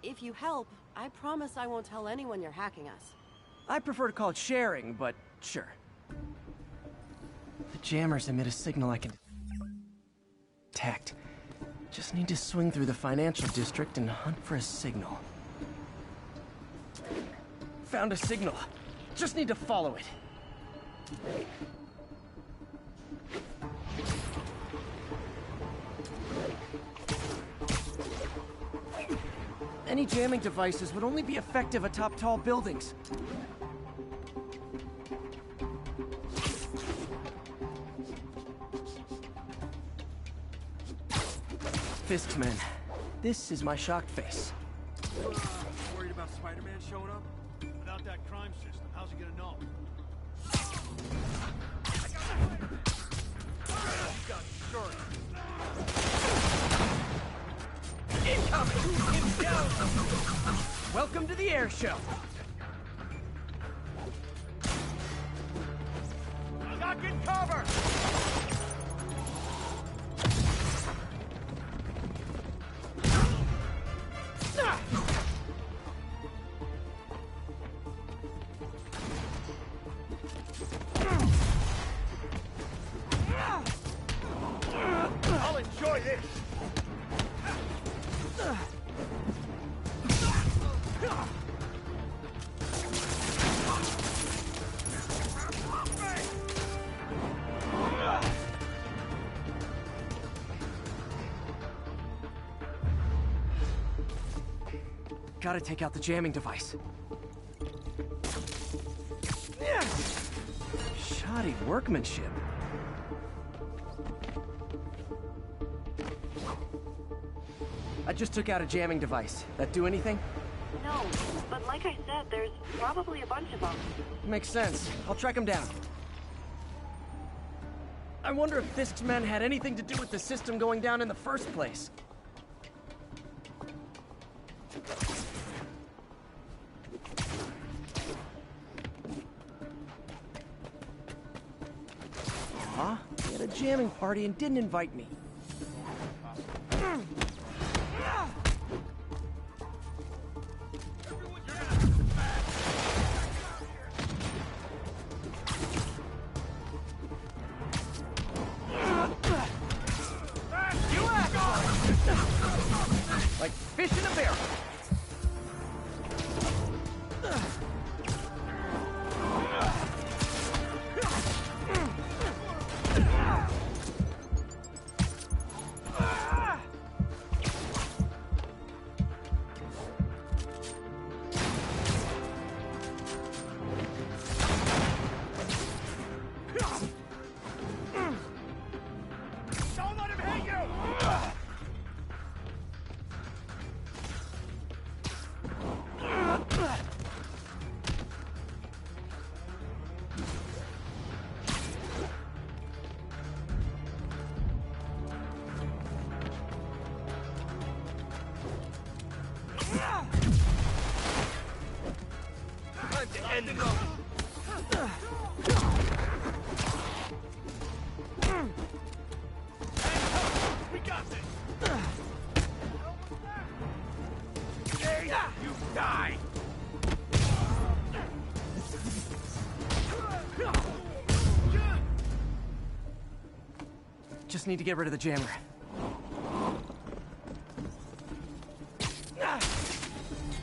If you help, I promise I won't tell anyone you're hacking us. I prefer to call it sharing, but sure. The jammers emit a signal I can detect. Just need to swing through the financial district and hunt for a signal. Found a signal. Just need to follow it. Any jamming devices would only be effective atop tall buildings. Fisk's men. This is my shocked face. Worried about Spider-Man showing up? Without that crime system, how's he gonna know? Incoming! Welcome to the air show. Duck in cover! I'll enjoy this! Gotta take out the jamming device. Shoddy workmanship. I just took out a jamming device. That do anything? No, but like I said, there's probably a bunch of them. Makes sense. I'll track them down. I wonder if Fisk's men had anything to do with the system going down in the first place. Aw, he had a jamming party and didn't invite me. Like fish in a barrel. Good to go. We got this. Hey, you die. Just need to get rid of the jammer.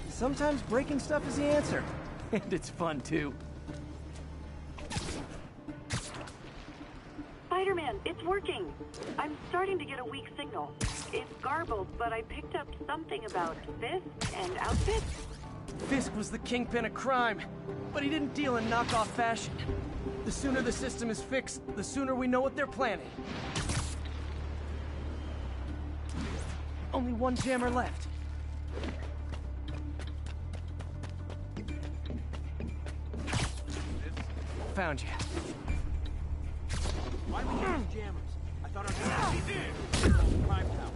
Sometimes breaking stuff is the answer. And it's fun, too. Spider-Man, it's working. I'm starting to get a weak signal. It's garbled, but I picked up something about Fisk and outfits. Fisk was the kingpin of crime, but he didn't deal in knockoff fashion. The sooner the system is fixed, the sooner we know what they're planning. Only one jammer left. Found you. Why do we use jammers? I thought I was gonna be there. Crime tower.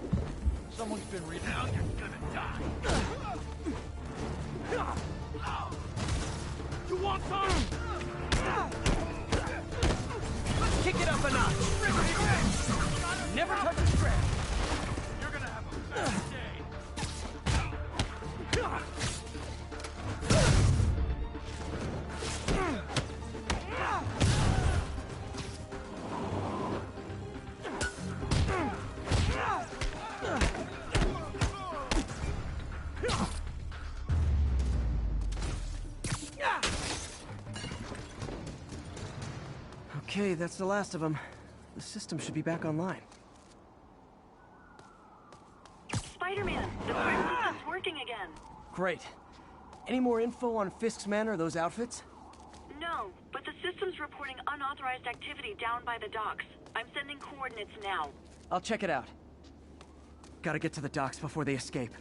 Someone's been reading. Now you're gonna die. You want some? Let's kick it up a notch. Never touch a scrap. You're gonna have a bad day. Okay, that's the last of them. The system should be back online. Spider-Man, the print system's working again. Great. Any more info on Fisk's men or those outfits? No, but the system's reporting unauthorized activity down by the docks. I'm sending coordinates now. I'll check it out. Gotta get to the docks before they escape.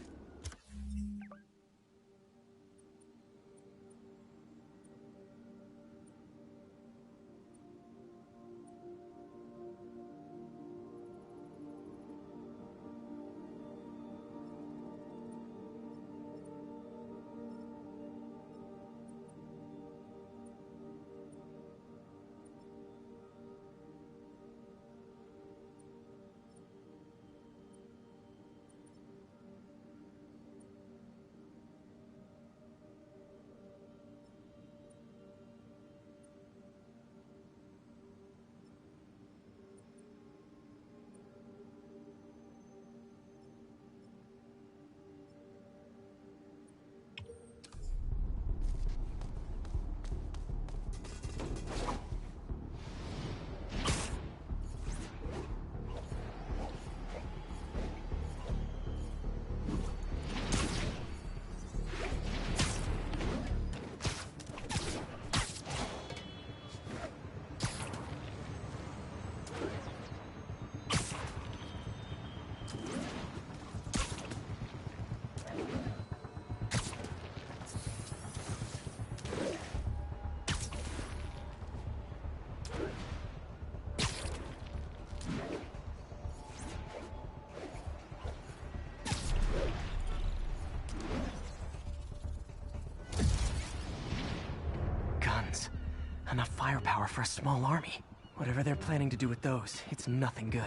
Enough firepower for a small army. Whatever they're planning to do with those, it's nothing good.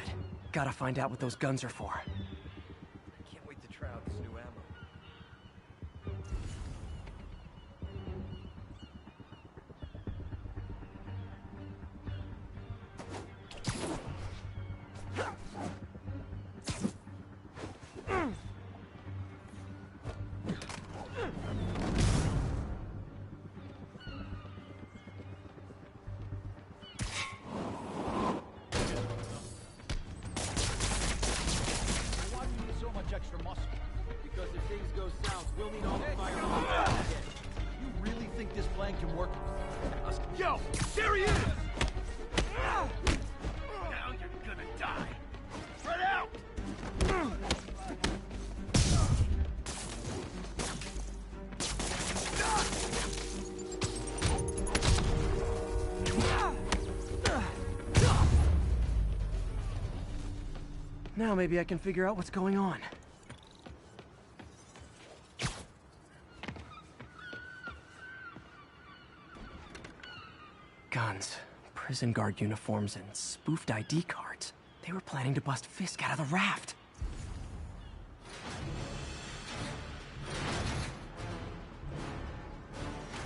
Gotta find out what those guns are for. I can't wait to try out this new ammo. Extra muscle. Because if things go south, we'll need all the fire. You really think this plan can work? Yo, there he is! Now you're gonna die. Spread out! Now maybe I can figure out what's going on. Guns, prison guard uniforms, and spoofed ID cards. They were planning to bust Fisk out of the raft.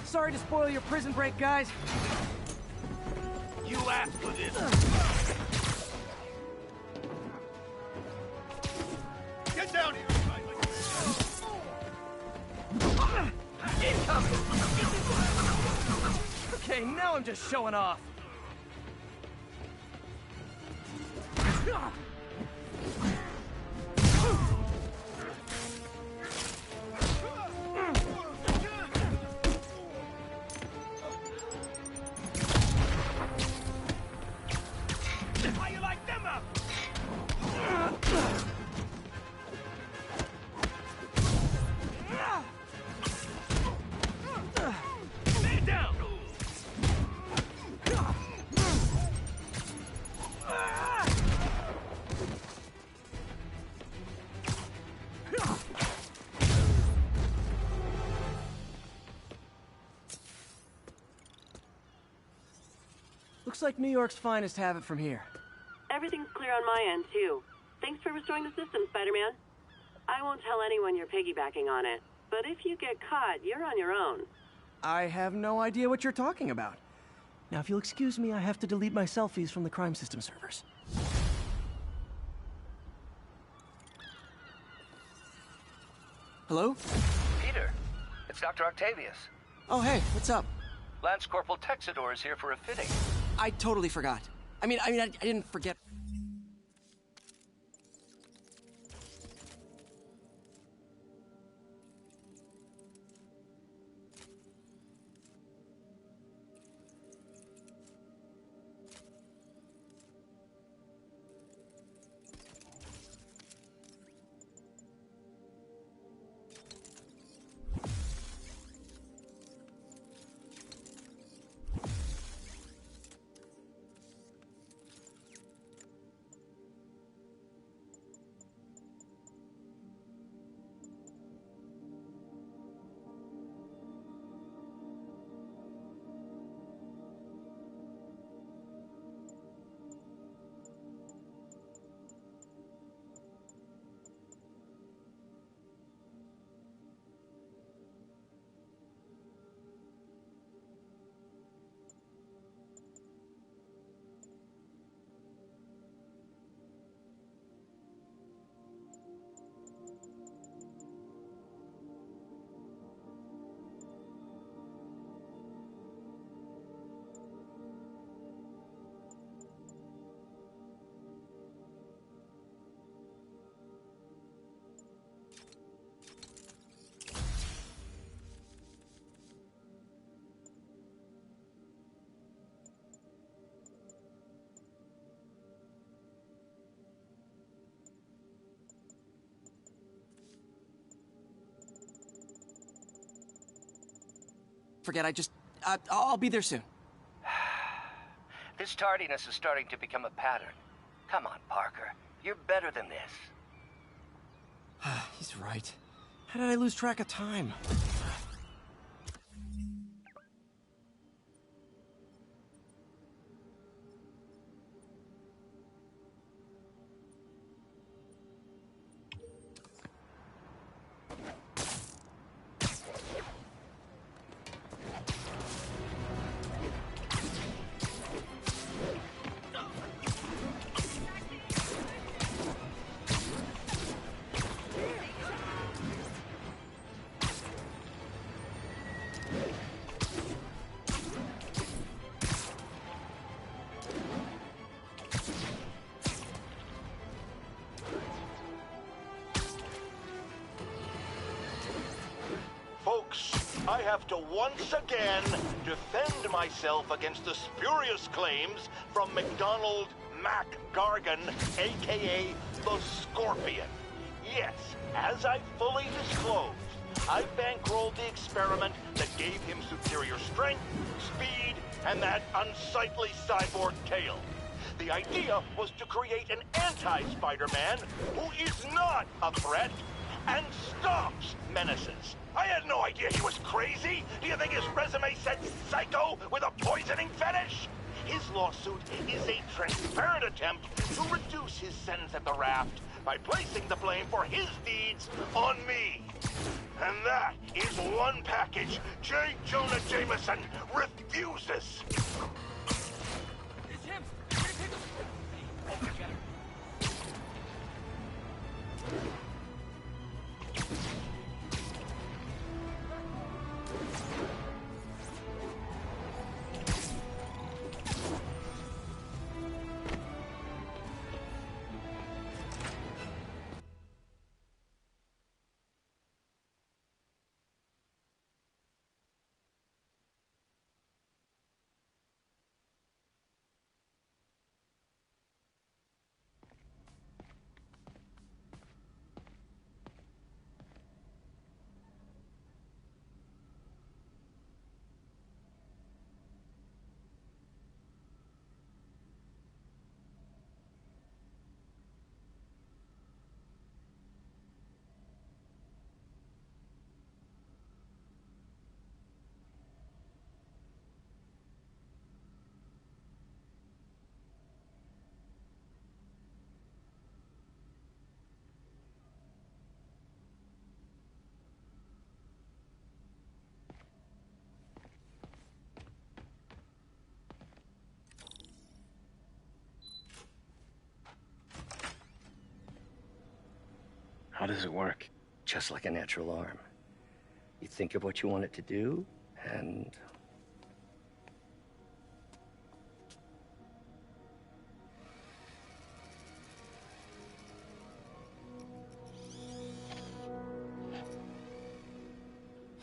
Sorry to spoil your prison break, guys. You asked for this. Get down here! Incoming! Okay, now I'm just showing off. How you like them up? Stand down! Looks like New York's finest have it from here. Everything's clear on my end, too. Thanks for restoring the system, Spider-Man. I won't tell anyone you're piggybacking on it, but if you get caught, you're on your own. I have no idea what you're talking about. Now, if you'll excuse me, I have to delete my selfies from the crime system servers. Hello? Peter, it's Dr. Octavius. Oh, hey, what's up? Lance Corporal Texidor is here for a fitting. I totally forgot. I didn't forget. Forget, I'll be there soon. This tardiness is starting to become a pattern. Come on, Parker. You're better than this. He's right. How did I lose track of time? I have to once again defend myself against the spurious claims from McDonald Mac Gargan, a.k.a. the Scorpion. Yes, as I fully disclosed, I bankrolled the experiment that gave him superior strength, speed, and that unsightly cyborg tail. The idea was to create an anti-Spider-Man who is not a threat and stops menaces. I had no idea he was crazy. Do you think his resume said psycho with a poison babysitting fetish? His lawsuit is a transparent attempt to reduce his sentence at the raft by placing the blame for his deeds on me. And that is one package J. Jonah Jameson refuses. It's him! How does it work? Just like a natural arm. You think of what you want it to do, and...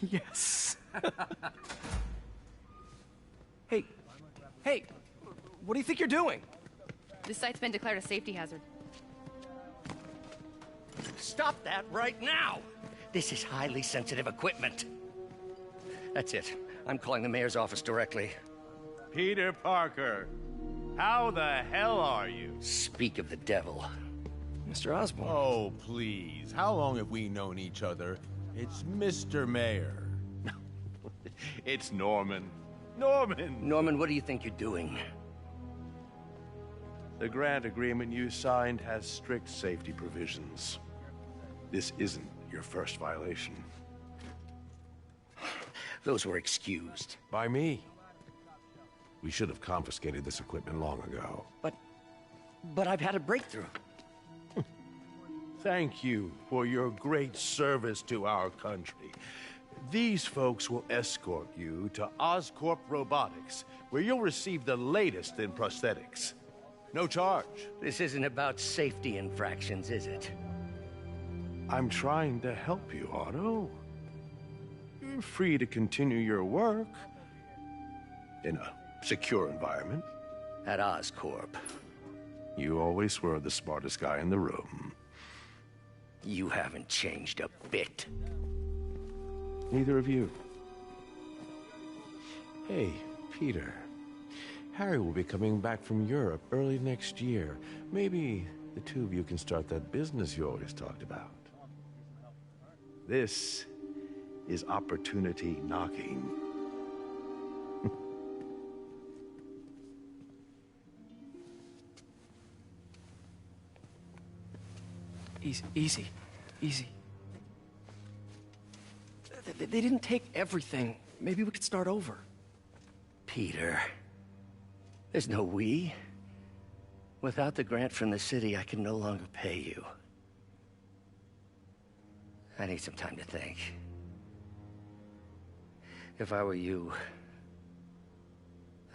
Yes. Hey, what do you think you're doing? This site's been declared a safety hazard. Stop that right now! This is highly sensitive equipment. That's it. I'm calling the mayor's office directly. Peter Parker, how the hell are you? Speak of the devil. Mr. Osborn. Oh, please. How long have we known each other? It's Mr. Mayor. No, it's Norman. Norman, what do you think you're doing? The grant agreement you signed has strict safety provisions. This isn't your first violation. Those were excused. By me. We should have confiscated this equipment long ago. But I've had a breakthrough. Thank you for your great service to our country. These folks will escort you to Oscorp Robotics, where you'll receive the latest in prosthetics. No charge. This isn't about safety infractions, is it? I'm trying to help you, Otto. You're free to continue your work in a secure environment. At Oscorp. You always were the smartest guy in the room. You haven't changed a bit. Neither of you. Hey, Peter. Harry will be coming back from Europe early next year. Maybe the two of you can start that business you always talked about. This is opportunity knocking. Easy. They didn't take everything. Maybe we could start over. Peter, there's no we. Without the grant from the city, I can no longer pay you. I need some time to think. If I were you,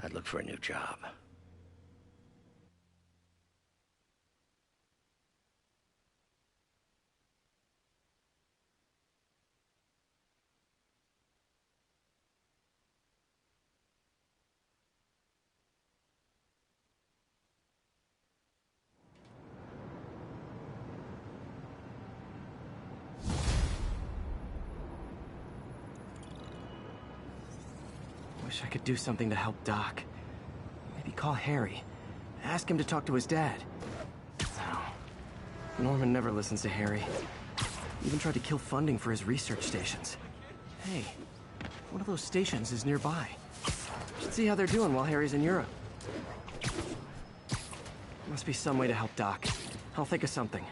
I'd look for a new job. Wish I could do something to help Doc. Maybe call Harry. Ask him to talk to his dad. No. Norman never listens to Harry. Even tried to kill funding for his research stations. Hey, one of those stations is nearby. Should Let's see how they're doing while Harry's in Europe. Must be some way to help Doc. I'll think of something.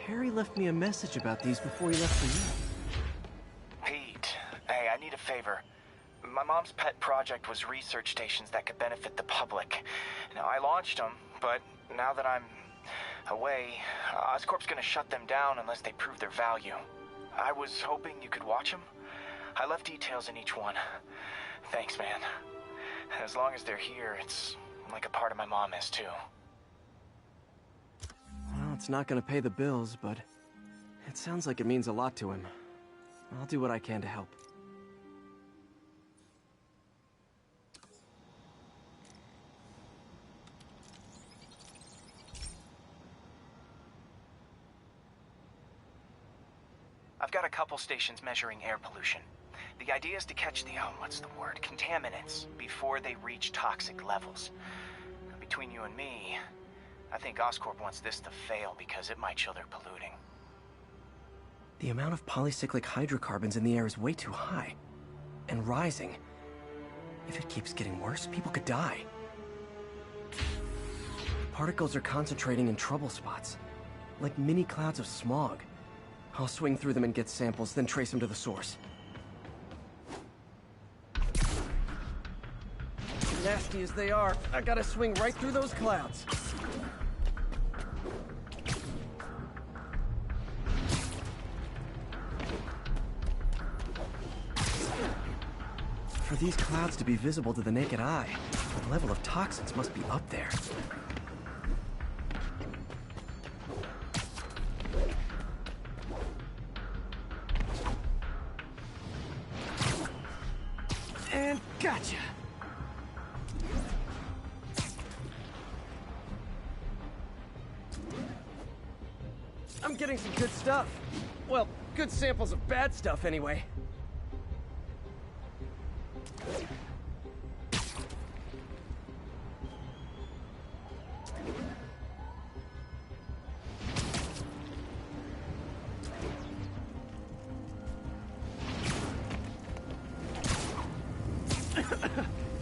Harry left me a message about these before he left for you. Pete, hey, I need a favor. My mom's pet project was research stations that could benefit the public. Now, I launched them, but now that I'm away, Oscorp's gonna shut them down unless they prove their value. I was hoping you could watch them. I left details in each one. Thanks, man. As long as they're here, it's like a part of my mom is, too. Well, it's not gonna pay the bills, but it sounds like it means a lot to him. I'll do what I can to help. I've got a couple stations measuring air pollution. The idea is to catch the, what's the word, contaminants before they reach toxic levels. Between you and me, I think Oscorp wants this to fail because it might show they're polluting. The amount of polycyclic hydrocarbons in the air is way too high. And rising. If it keeps getting worse, people could die. Particles are concentrating in trouble spots, like mini clouds of smog. I'll swing through them and get samples, then trace them to the source. Nasty as they are, I gotta swing right through those clouds. For these clouds to be visible to the naked eye, the level of toxins must be up there. And gotcha! I'm getting some good stuff. Well, good samples of bad stuff anyway.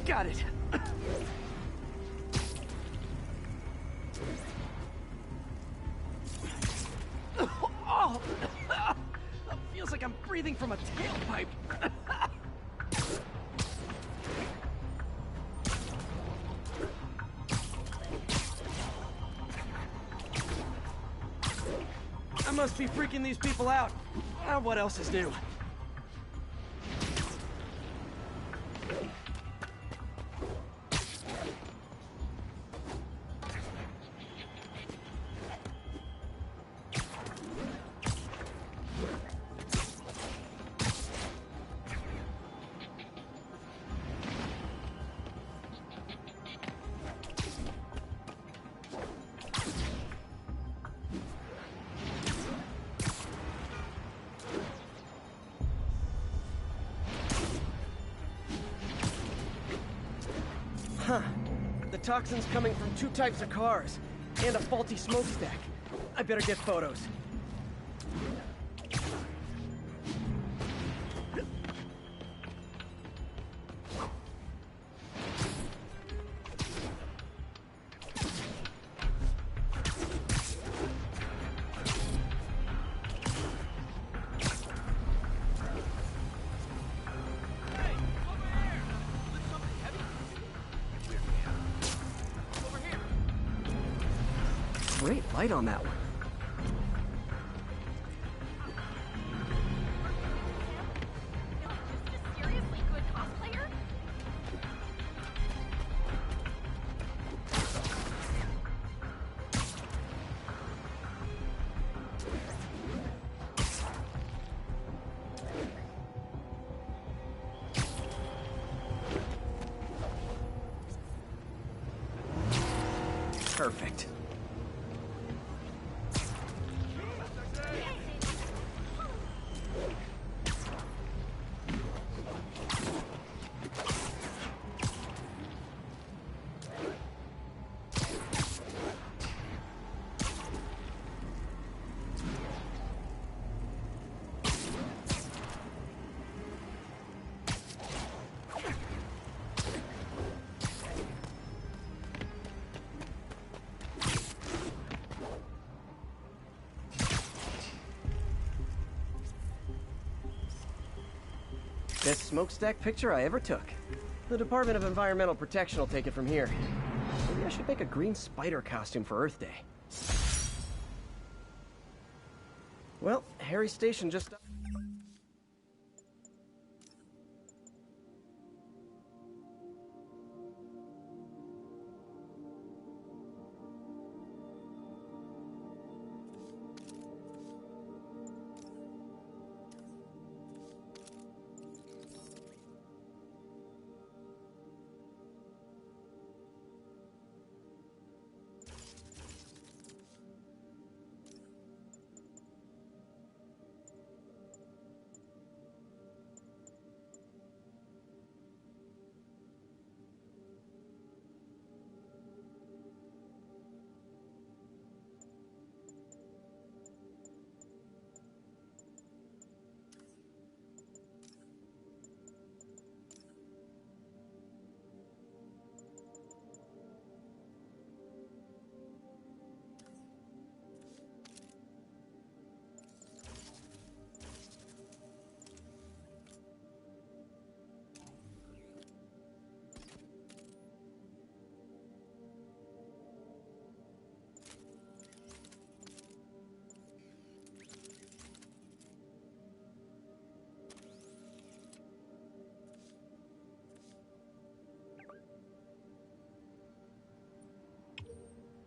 Got it. Oh, feels like I'm breathing from a tailpipe. I must be freaking these people out. What else is new? Huh. The toxin's coming from 2 types of cars, and a faulty smokestack. I better get photos. Great light on that one. Seriously good cosplayer? Perfect. Best smokestack picture I ever took. The Department of Environmental Protection will take it from here. Maybe I should make a green spider costume for Earth Day. Well, Harry Station just...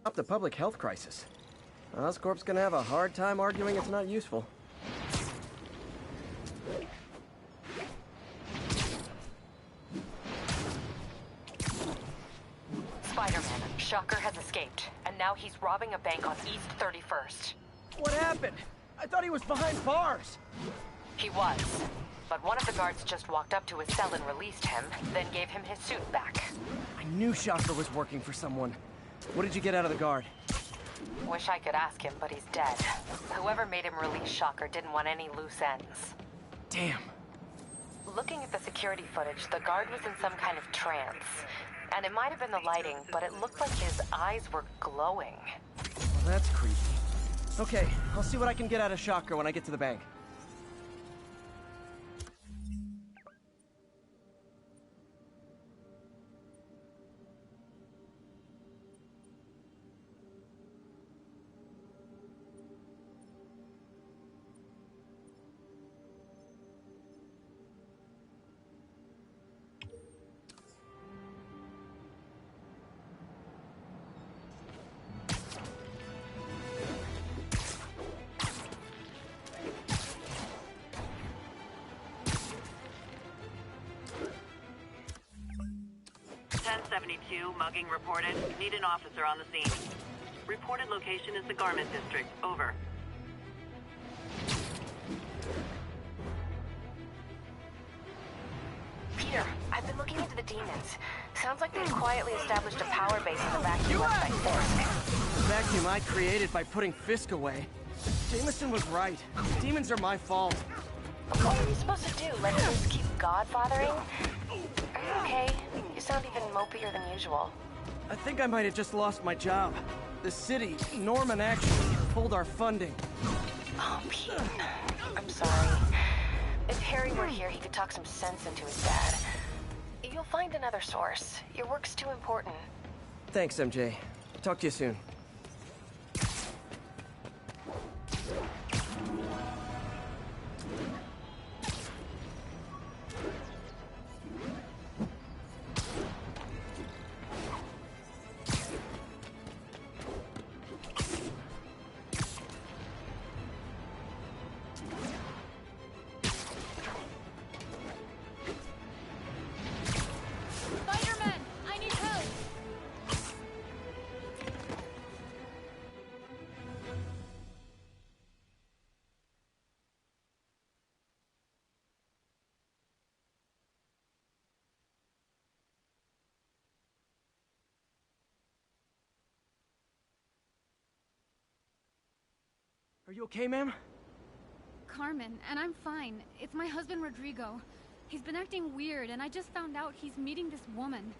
Up the public health crisis. Oscorp's gonna have a hard time arguing it's not useful. Spider-Man, Shocker has escaped, and now he's robbing a bank on East 31st. What happened? I thought he was behind bars. He was, but one of the guards just walked up to his cell and released him, then gave him his suit back. I knew Shocker was working for someone. What did you get out of the guard? Wish I could ask him, but he's dead. Whoever made him release Shocker didn't want any loose ends. Damn. Looking at the security footage, the guard was in some kind of trance. And it might have been the lighting, but it looked like his eyes were glowing. Well, that's creepy. Okay, I'll see what I can get out of Shocker when I get to the bank. Mugging reported. Need an officer on the scene. Reported location is the Garment District. Over. Peter, I've been looking into the demons. Sounds like they've quietly established a power base in the vacuum left by Fisk. The vacuum I created by putting Fisk away. Jameson was right. Demons are my fault. What are we supposed to do? Let Fisk keep godfathering? Are you okay? You sound even mopier than usual. I think I might have just lost my job. The city, Norman actually pulled our funding. Oh, Pete. I'm sorry. If Harry were here, he could talk some sense into his dad. You'll find another source. Your work's too important. Thanks, MJ. Talk to you soon. Are you okay, ma'am? Carmen, and I'm fine. It's my husband, Rodrigo. He's been acting weird, and I just found out he's meeting this woman.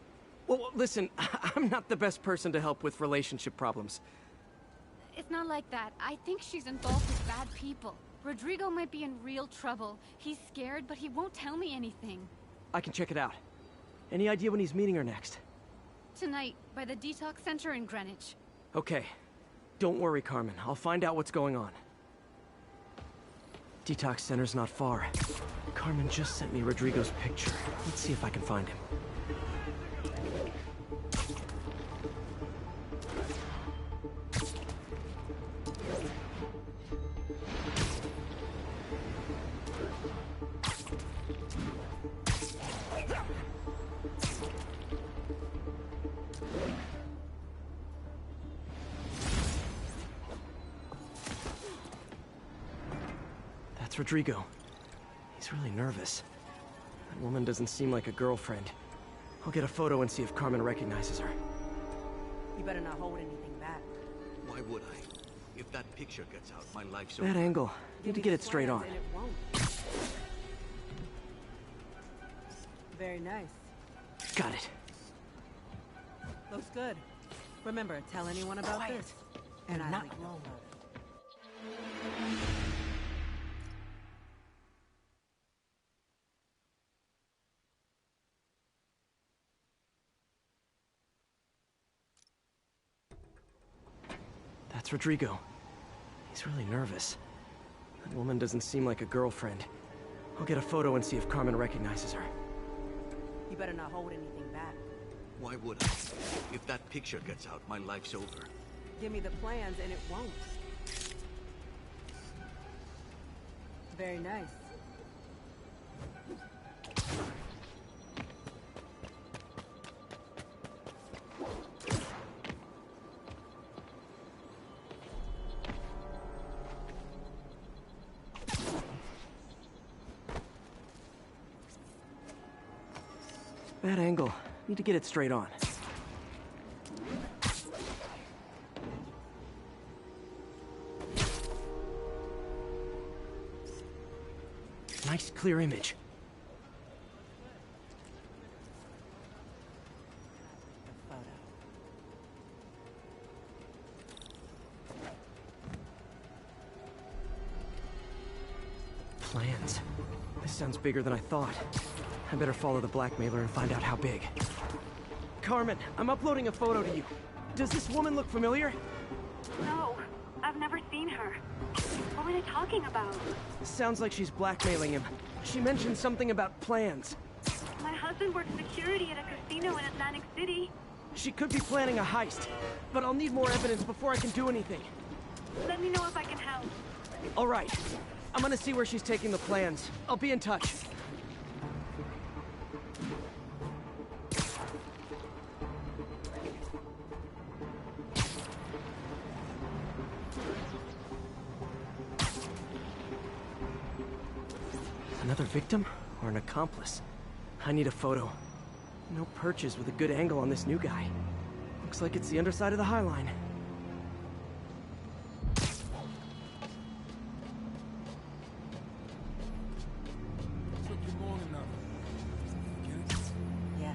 Well, listen, I'm not the best person to help with relationship problems. It's not like that. I think she's involved with bad people. Rodrigo might be in real trouble. He's scared, but he won't tell me anything. I can check it out. Any idea when he's meeting her next? Tonight, by the detox center in Greenwich. Okay. Don't worry, Carmen. I'll find out what's going on. Detox center's not far. Carmen just sent me Rodrigo's picture. Let's see if I can find him. That's Rodrigo. He's really nervous. That woman doesn't seem like a girlfriend. I'll get a photo and see if Carmen recognizes her. You better not hold anything back. Why would I? If that picture gets out, my life's over. Bad angle. Need to get it straight on. And it won't. Very nice. Got it. Looks good. Remember, tell anyone about this. And I like long. That's Rodrigo. He's really nervous. That woman doesn't seem like a girlfriend. I'll get a photo and see if Carmen recognizes her. You better not hold anything back. Why would I? If that picture gets out, my life's over. Give me the plans and it won't. Very nice. Bad angle. Need to get it straight on. Nice clear image. Plans. This sounds bigger than I thought. I better follow the blackmailer and find out how big. Carmen, I'm uploading a photo to you. Does this woman look familiar? No, I've never seen her. What were they talking about? Sounds like she's blackmailing him. She mentioned something about plans. My husband works security at a casino in Atlantic City. She could be planning a heist, but I'll need more evidence before I can do anything. Let me know if I can help. All right. I'm gonna see where she's taking the plans. I'll be in touch. Another victim or an accomplice? I need a photo. No perches with a good angle on this new guy. Looks like it's the underside of the High Line. Took you long enough. Get it? Yeah.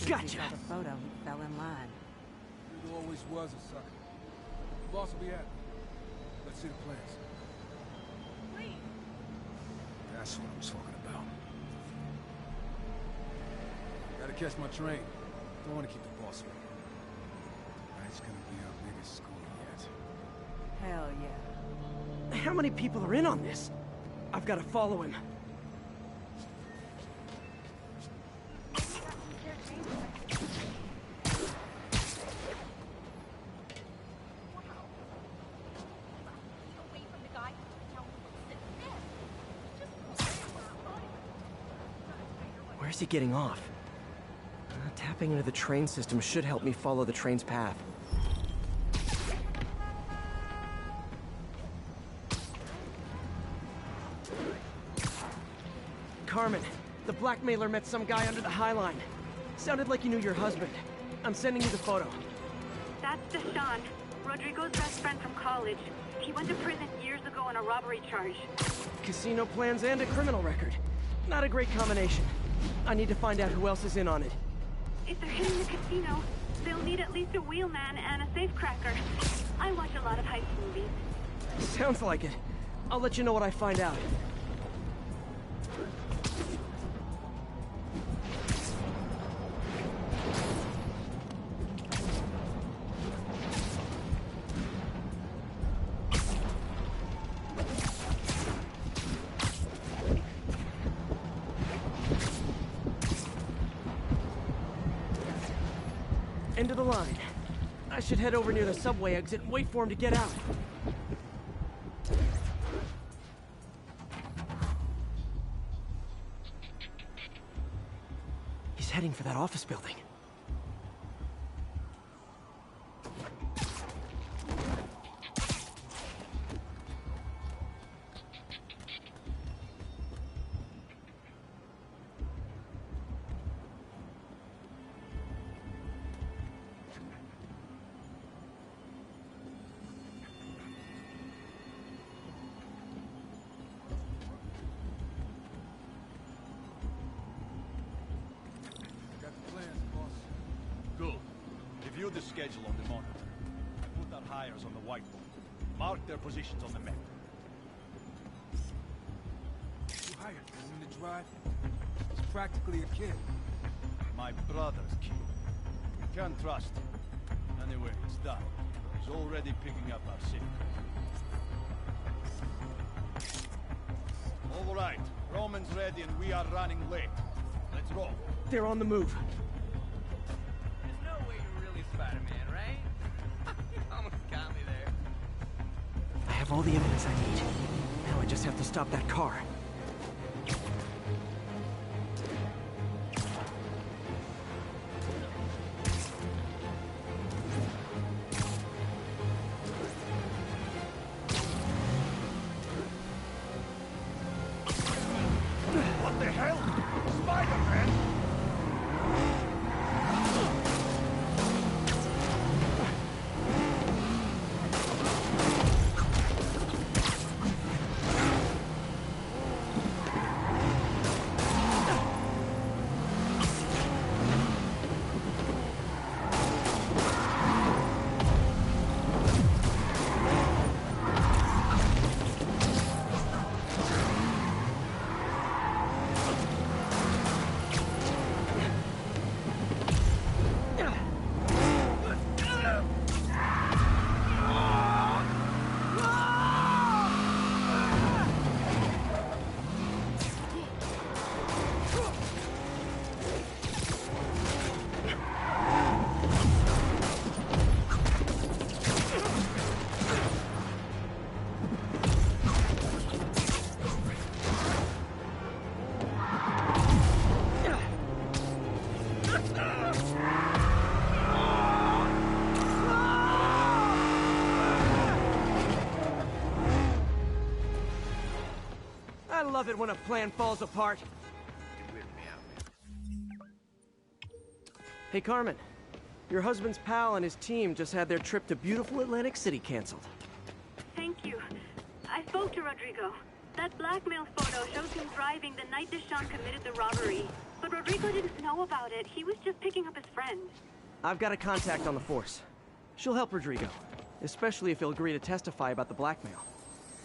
Gotcha. He saw the photo, he fell in line. You always was a sucker. The boss will be happy. Let's see the plans. That's what I was talking about. Gotta catch my train. Don't want to keep the boss waiting. Tonight's gonna be our biggest school yet. Hell yeah. How many people are in on this? I've got to follow him. Where's he getting off? Tapping into the train system should help me follow the train's path. Carmen, the blackmailer met some guy under the High Line. Sounded like he knew your husband. I'm sending you the photo. That's Deshaun, Rodrigo's best friend from college. He went to prison years ago on a robbery charge. Casino plans and a criminal record. Not a great combination. I need to find out who else is in on it. If they're hitting the casino, they'll need at least a wheelman and a safecracker. I watch a lot of heist movies. Sounds like it. I'll let you know what I find out. End of the line. I should head over near the subway exit and wait for him to get out. He's heading for that office building. Review the schedule on the monitor. Put our hires on the whiteboard. Mark their positions on the map. You hired him to drive? He's practically a kid. My brother's kid. You can't trust him. Anyway, it's done. He's already picking up our signal. All right. Roman's ready and we are running late. Let's roll. They're on the move. There's no way you're really Spider-Man, right? You almost got me there. I have all the evidence I need. Now I just have to stop that car. What the hell? Spider-Man? I love it when a plan falls apart. Hey, Carmen. Your husband's pal and his team just had their trip to beautiful Atlantic City canceled. Thank you. I spoke to Rodrigo. That blackmail photo shows him driving the night Deshaun committed the robbery. But Rodrigo didn't know about it. He was just picking up his friend. I've got a contact on the force. She'll help Rodrigo, especially if he'll agree to testify about the blackmail.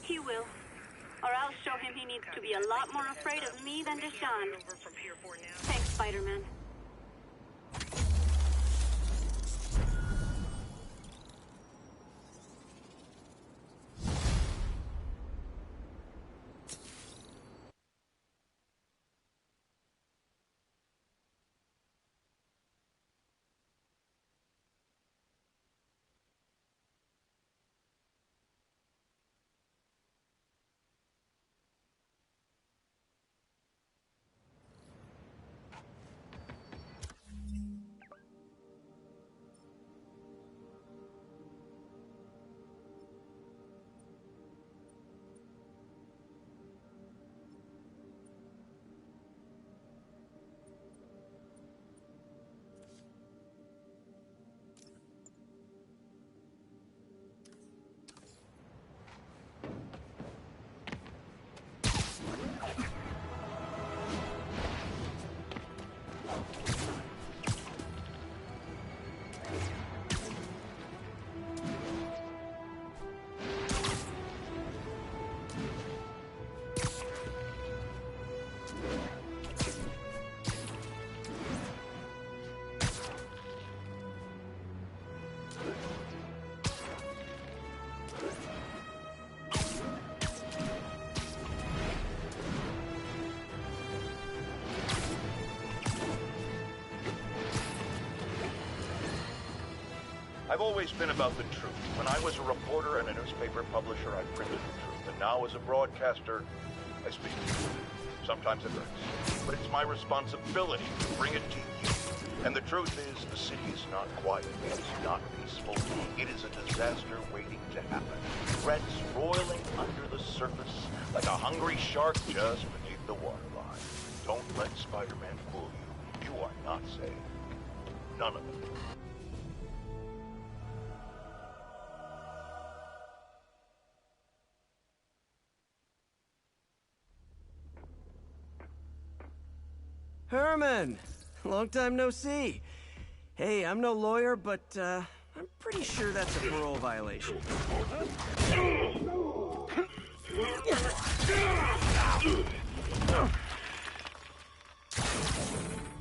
He will. Or I'll show him he needs to be a lot more afraid of me than Deshaun. Thanks, Spider-Man. I've always been about the truth. When I was a reporter and a newspaper publisher, I printed the truth. And now as a broadcaster, I speak the truth. Sometimes it hurts, but it's my responsibility to bring it to you. And the truth is, the city is not quiet. It's not peaceful. It is a disaster waiting to happen. Threats roiling under the surface like a hungry shark just beneath the waterline. Don't let Spider-Man fool you. You are not safe. None of them. Herman! Long time no see. Hey, I'm no lawyer, but, I'm pretty sure that's a parole violation.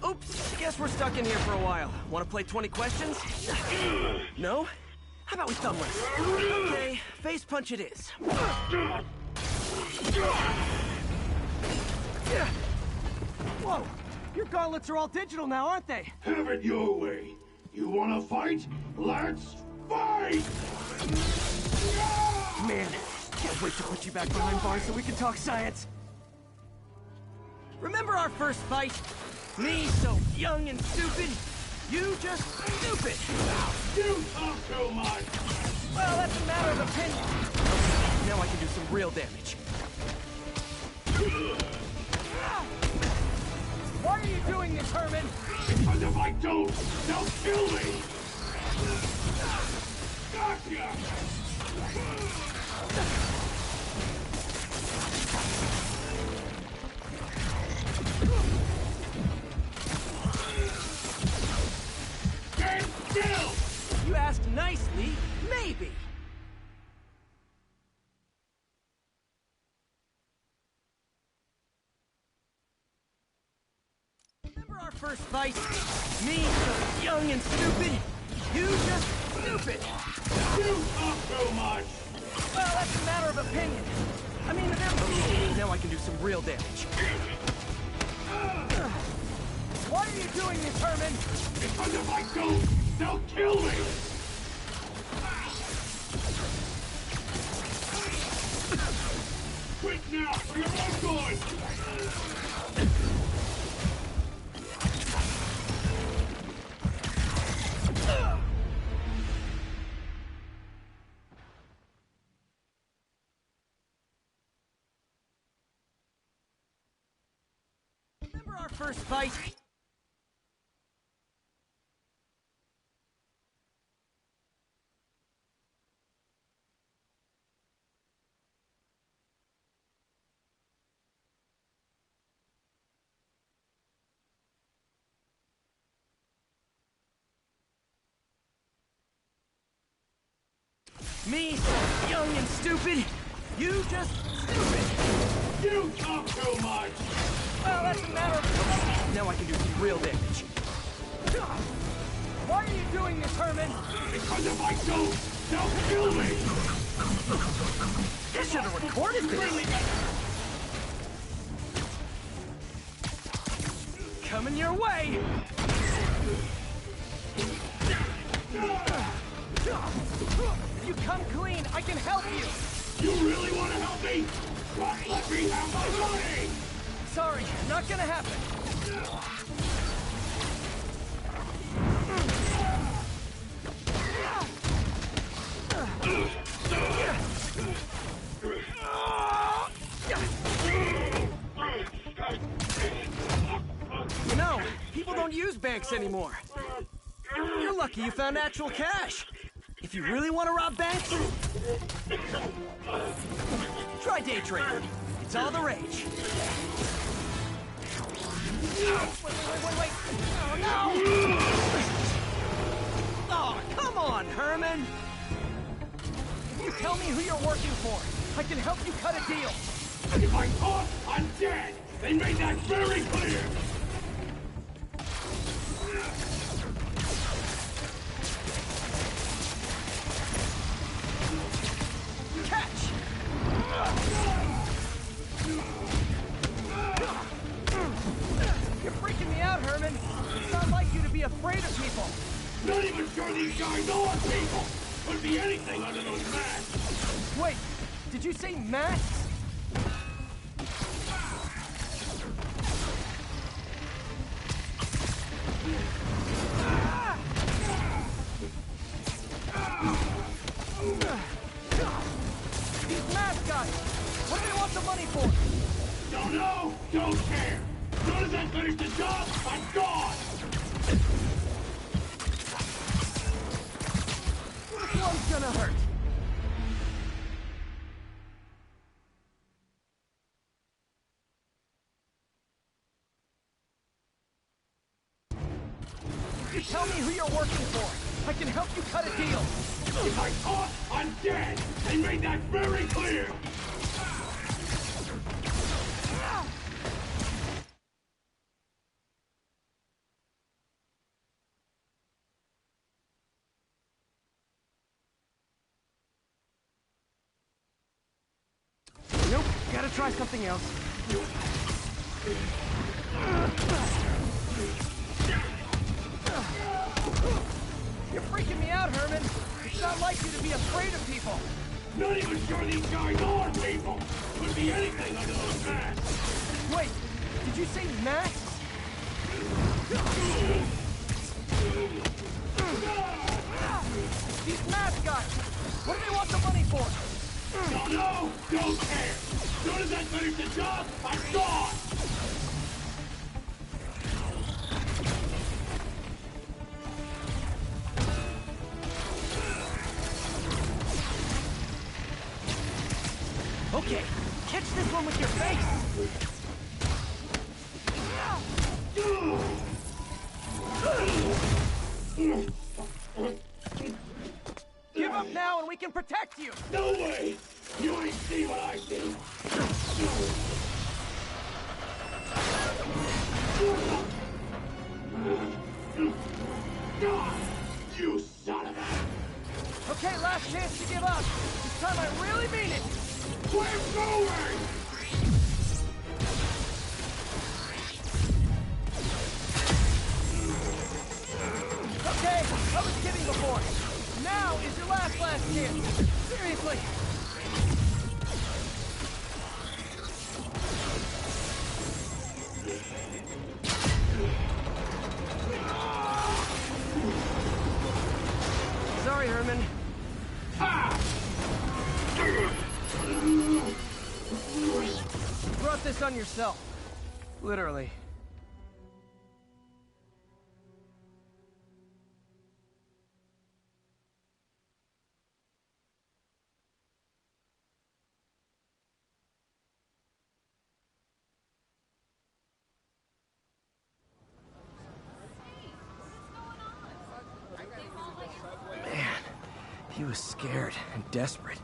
Oops, guess we're stuck in here for a while. Want to play 20 questions? No? How about we thumb wrestle? Okay, face punch it is. Whoa! Your gauntlets are all digital now, aren't they? Have it your way. You wanna fight? Let's fight! Man, can't wait to put you back behind bars so we can talk science. Remember our first fight? Me so young and stupid, you just stupid. You talk too much! Well, that's a matter of opinion. Okay, now I can do some real damage. Why are you doing this, Herman? Because if I don't, they'll kill me! Gotcha! Stand still! You asked nicely, maybe. Remember our first fight? Me so young and stupid, you just stupid. You talk too much! Well, that's a matter of opinion. I mean, now I can do some real damage. Why are you doing this, Herman? Because if I don't, they'll kill me! Quit now, for your own good! Remember our first fight? Me so young and stupid, you just stupid. You talk too much! Well, that's a matter of... Now I can do some real damage. Why are you doing this, Herman? Because if I don't, they'll kill me! You should have recorded this! Coming your way! If you come clean, I can help you! You really want to help me? Just let me have my money! Sorry, not gonna happen. You know, people don't use banks anymore. You're lucky you found actual cash. If you really want to rob banks, try day trading. It's all the rage. Wait. Oh, no! Oh, come on, Herman! If you tell me who you're working for, I can help you cut a deal. And if I talk, I'm dead! They made that very clear! Catch! You're freaking me out, Herman. It's not like you to be afraid of people. Not even sure these guys are people! Could be anything under those masks! Wait, did you say masks? These mask guys! What do they want the money for? Don't know! Don't care! As soon as I finish the job, I'm gone! Which one's gonna hurt? You tell me who you're working for. I can help you cut a deal. If I talk, I'm dead! They made that very clear! Nope, gotta try something else. You're freaking me out, Herman. It's not like you to be afraid of people. Not even sure these guys are people! Could be anything under those masks! Wait, did you say masks? These mask guys! What do they want the money for? Don't know! Don't care! As soon as I finish the job, I'm gone! Okay, catch this one with your face! Give up now and we can protect you! No way! You ain't see what I see! You son of a... Okay, last chance to give up. This time I really mean it! We're going! Okay, I was kidding before. Now is your last chance. Seriously. Sorry, Herman. You brought this on yourself. Literally. He was scared and desperate.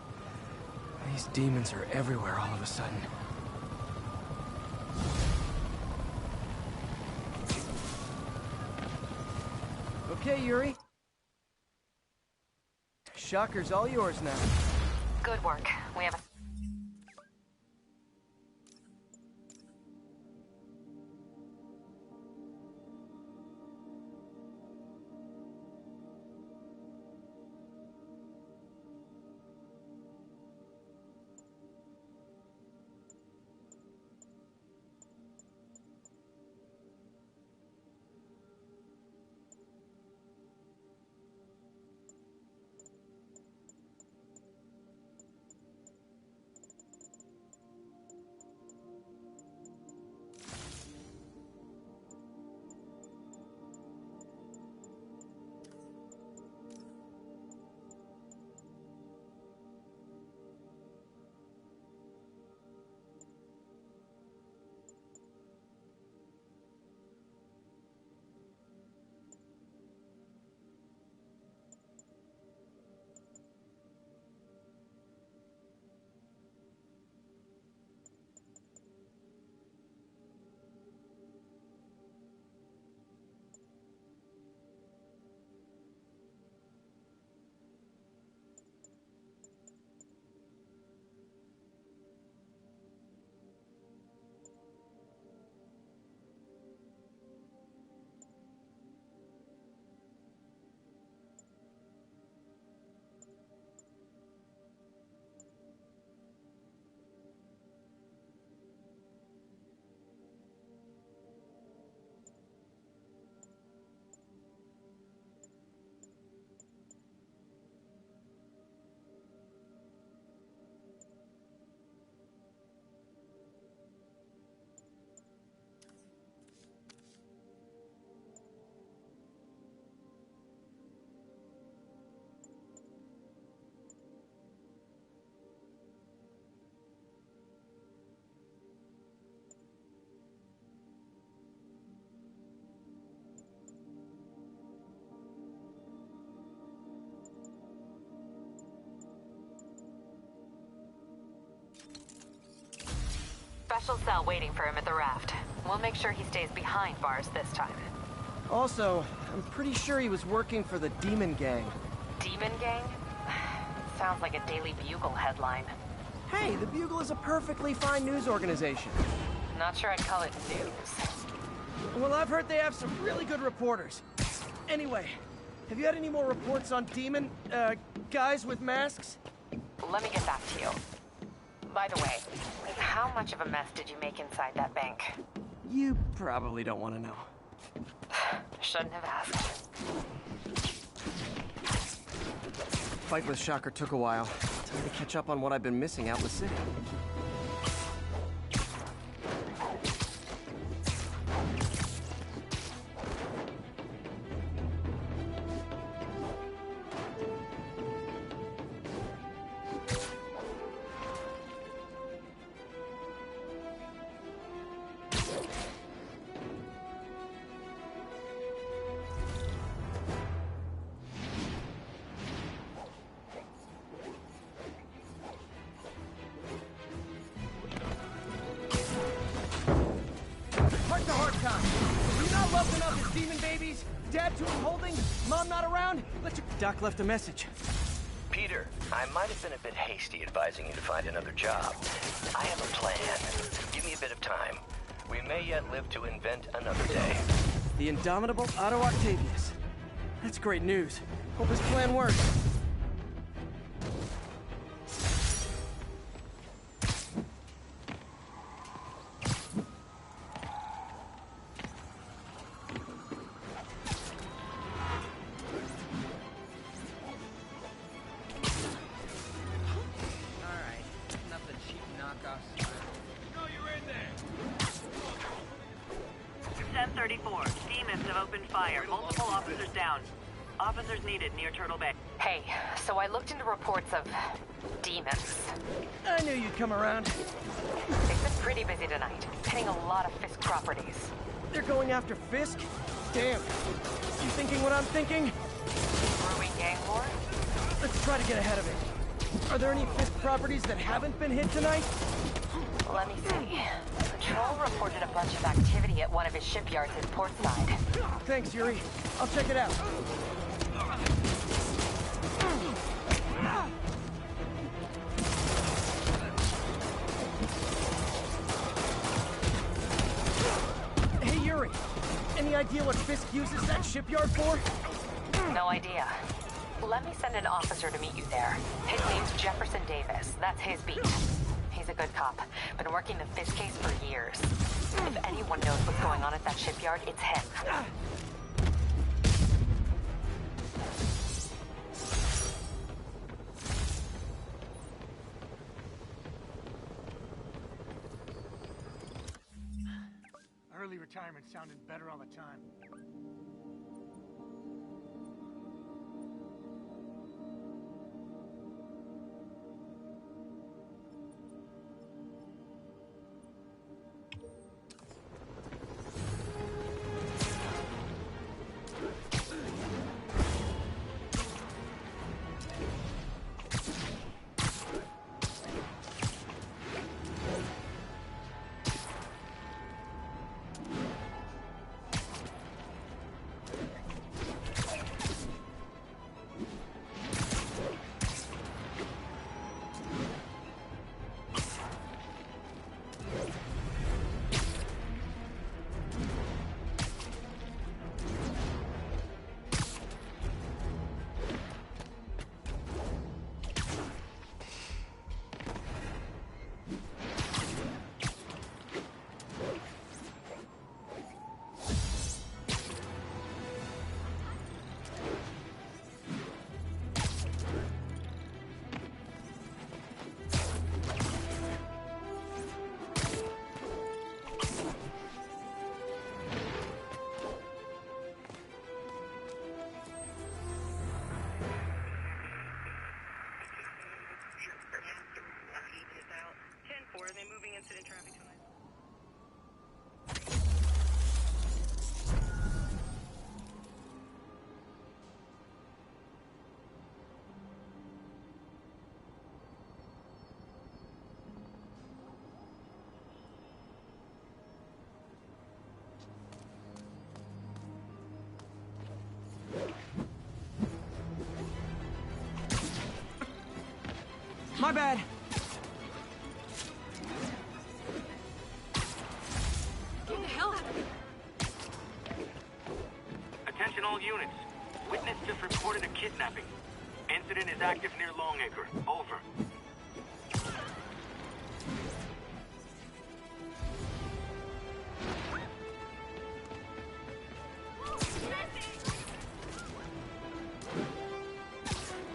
These demons are everywhere all of a sudden. Okay, Yuri. Shocker's all yours now. Good work. We have a... special cell waiting for him at the raft. We'll make sure he stays behind bars this time. Also, I'm pretty sure he was working for the Demon Gang. Demon Gang? Sounds like a Daily Bugle headline. Hey, the Bugle is a perfectly fine news organization. Not sure I'd call it news. Well, I've heard they have some really good reporters. Anyway, have you had any more reports on demon, guys with masks? Let me get back to you. By the way, how much of a mess did you make inside that bank? You probably don't want to know. Shouldn't have asked. Fight with Shocker took a while. Time to catch up on what I've been missing out in the city. Heart-to-heart time. Do you not love enough as demon babies? Dad to him holding? Mom not around? Doc left a message. Peter, I might have been a bit hasty advising you to find another job. I have a plan. Give me a bit of time. We may yet live to invent another day. The indomitable Otto Octavius. That's great news. Hope his plan works. Officers needed near Turtle Bay. Hey, so I looked into reports of demons. I knew you'd come around. They've been pretty busy tonight, hitting a lot of Fisk properties. They're going after Fisk? Damn. You thinking what I'm thinking? Brewing gang war? Let's try to get ahead of it. Are there any Fisk properties that haven't been hit tonight? Let me see. Patrol reported a bunch of activity at one of his shipyards in Portside. Thanks, Yuri. I'll check it out. Hey, Yuri. Any idea what Fisk uses that shipyard for? No idea. Let me send an officer to meet you there. His name's Jefferson Davis. That's his beat. He's a good cop. Been working the Fisk case for years. If anyone knows what's going on at that shipyard, it's him. Early retirement sounded better all the time. My bad. Get the hell out of here. Attention all units. Witness just reported a kidnapping. Incident is active near Longacre. Over.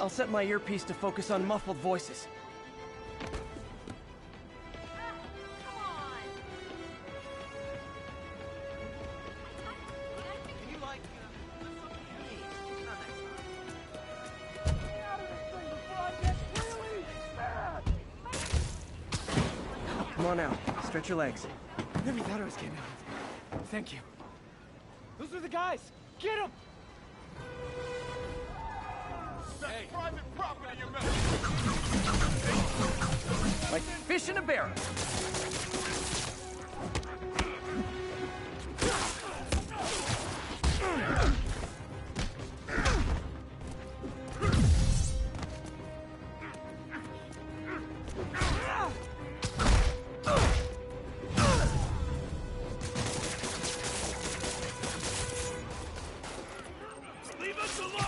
I'll set my earpiece to focus on muffled voices. Come on now, stretch your legs. Never thought I was getting out. Thank you. Those are the guys! Get them! Hey. Private property, you Like fish in a barrel. Leave us alone!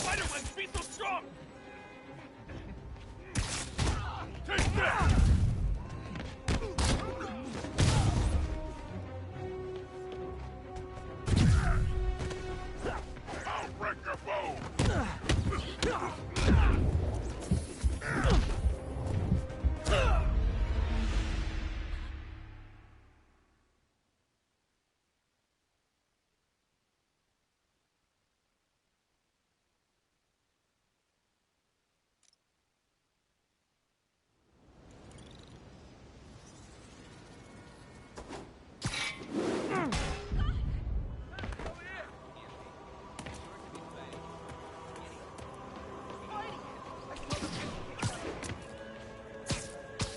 Spiderman, be so strong! Take that! I'll break your bow!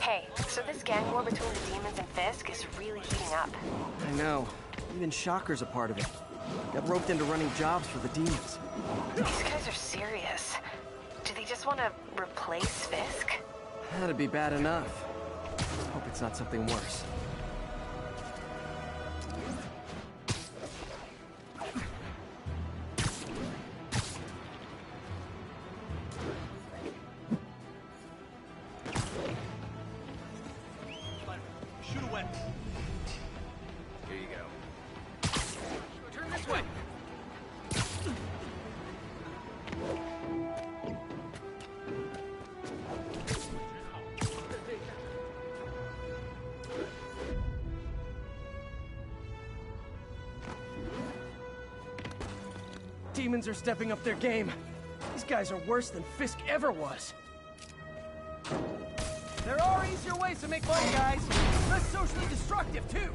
Hey, so this gang war between the demons and Fisk is really heating up. I know. Even Shocker's a part of it. Got roped into running jobs for the demons. These guys are serious. Do they just want to replace Fisk? That'd be bad enough. Hope it's not something worse. Shoot away. Here you go. Turn this way! Demons are stepping up their game. These guys are worse than Fisk ever was. There are easier ways to make money, guys. Less socially destructive, too.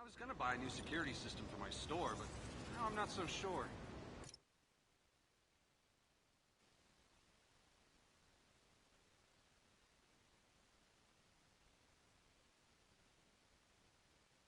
was gonna buy a new security system for my store, but now I'm not so sure.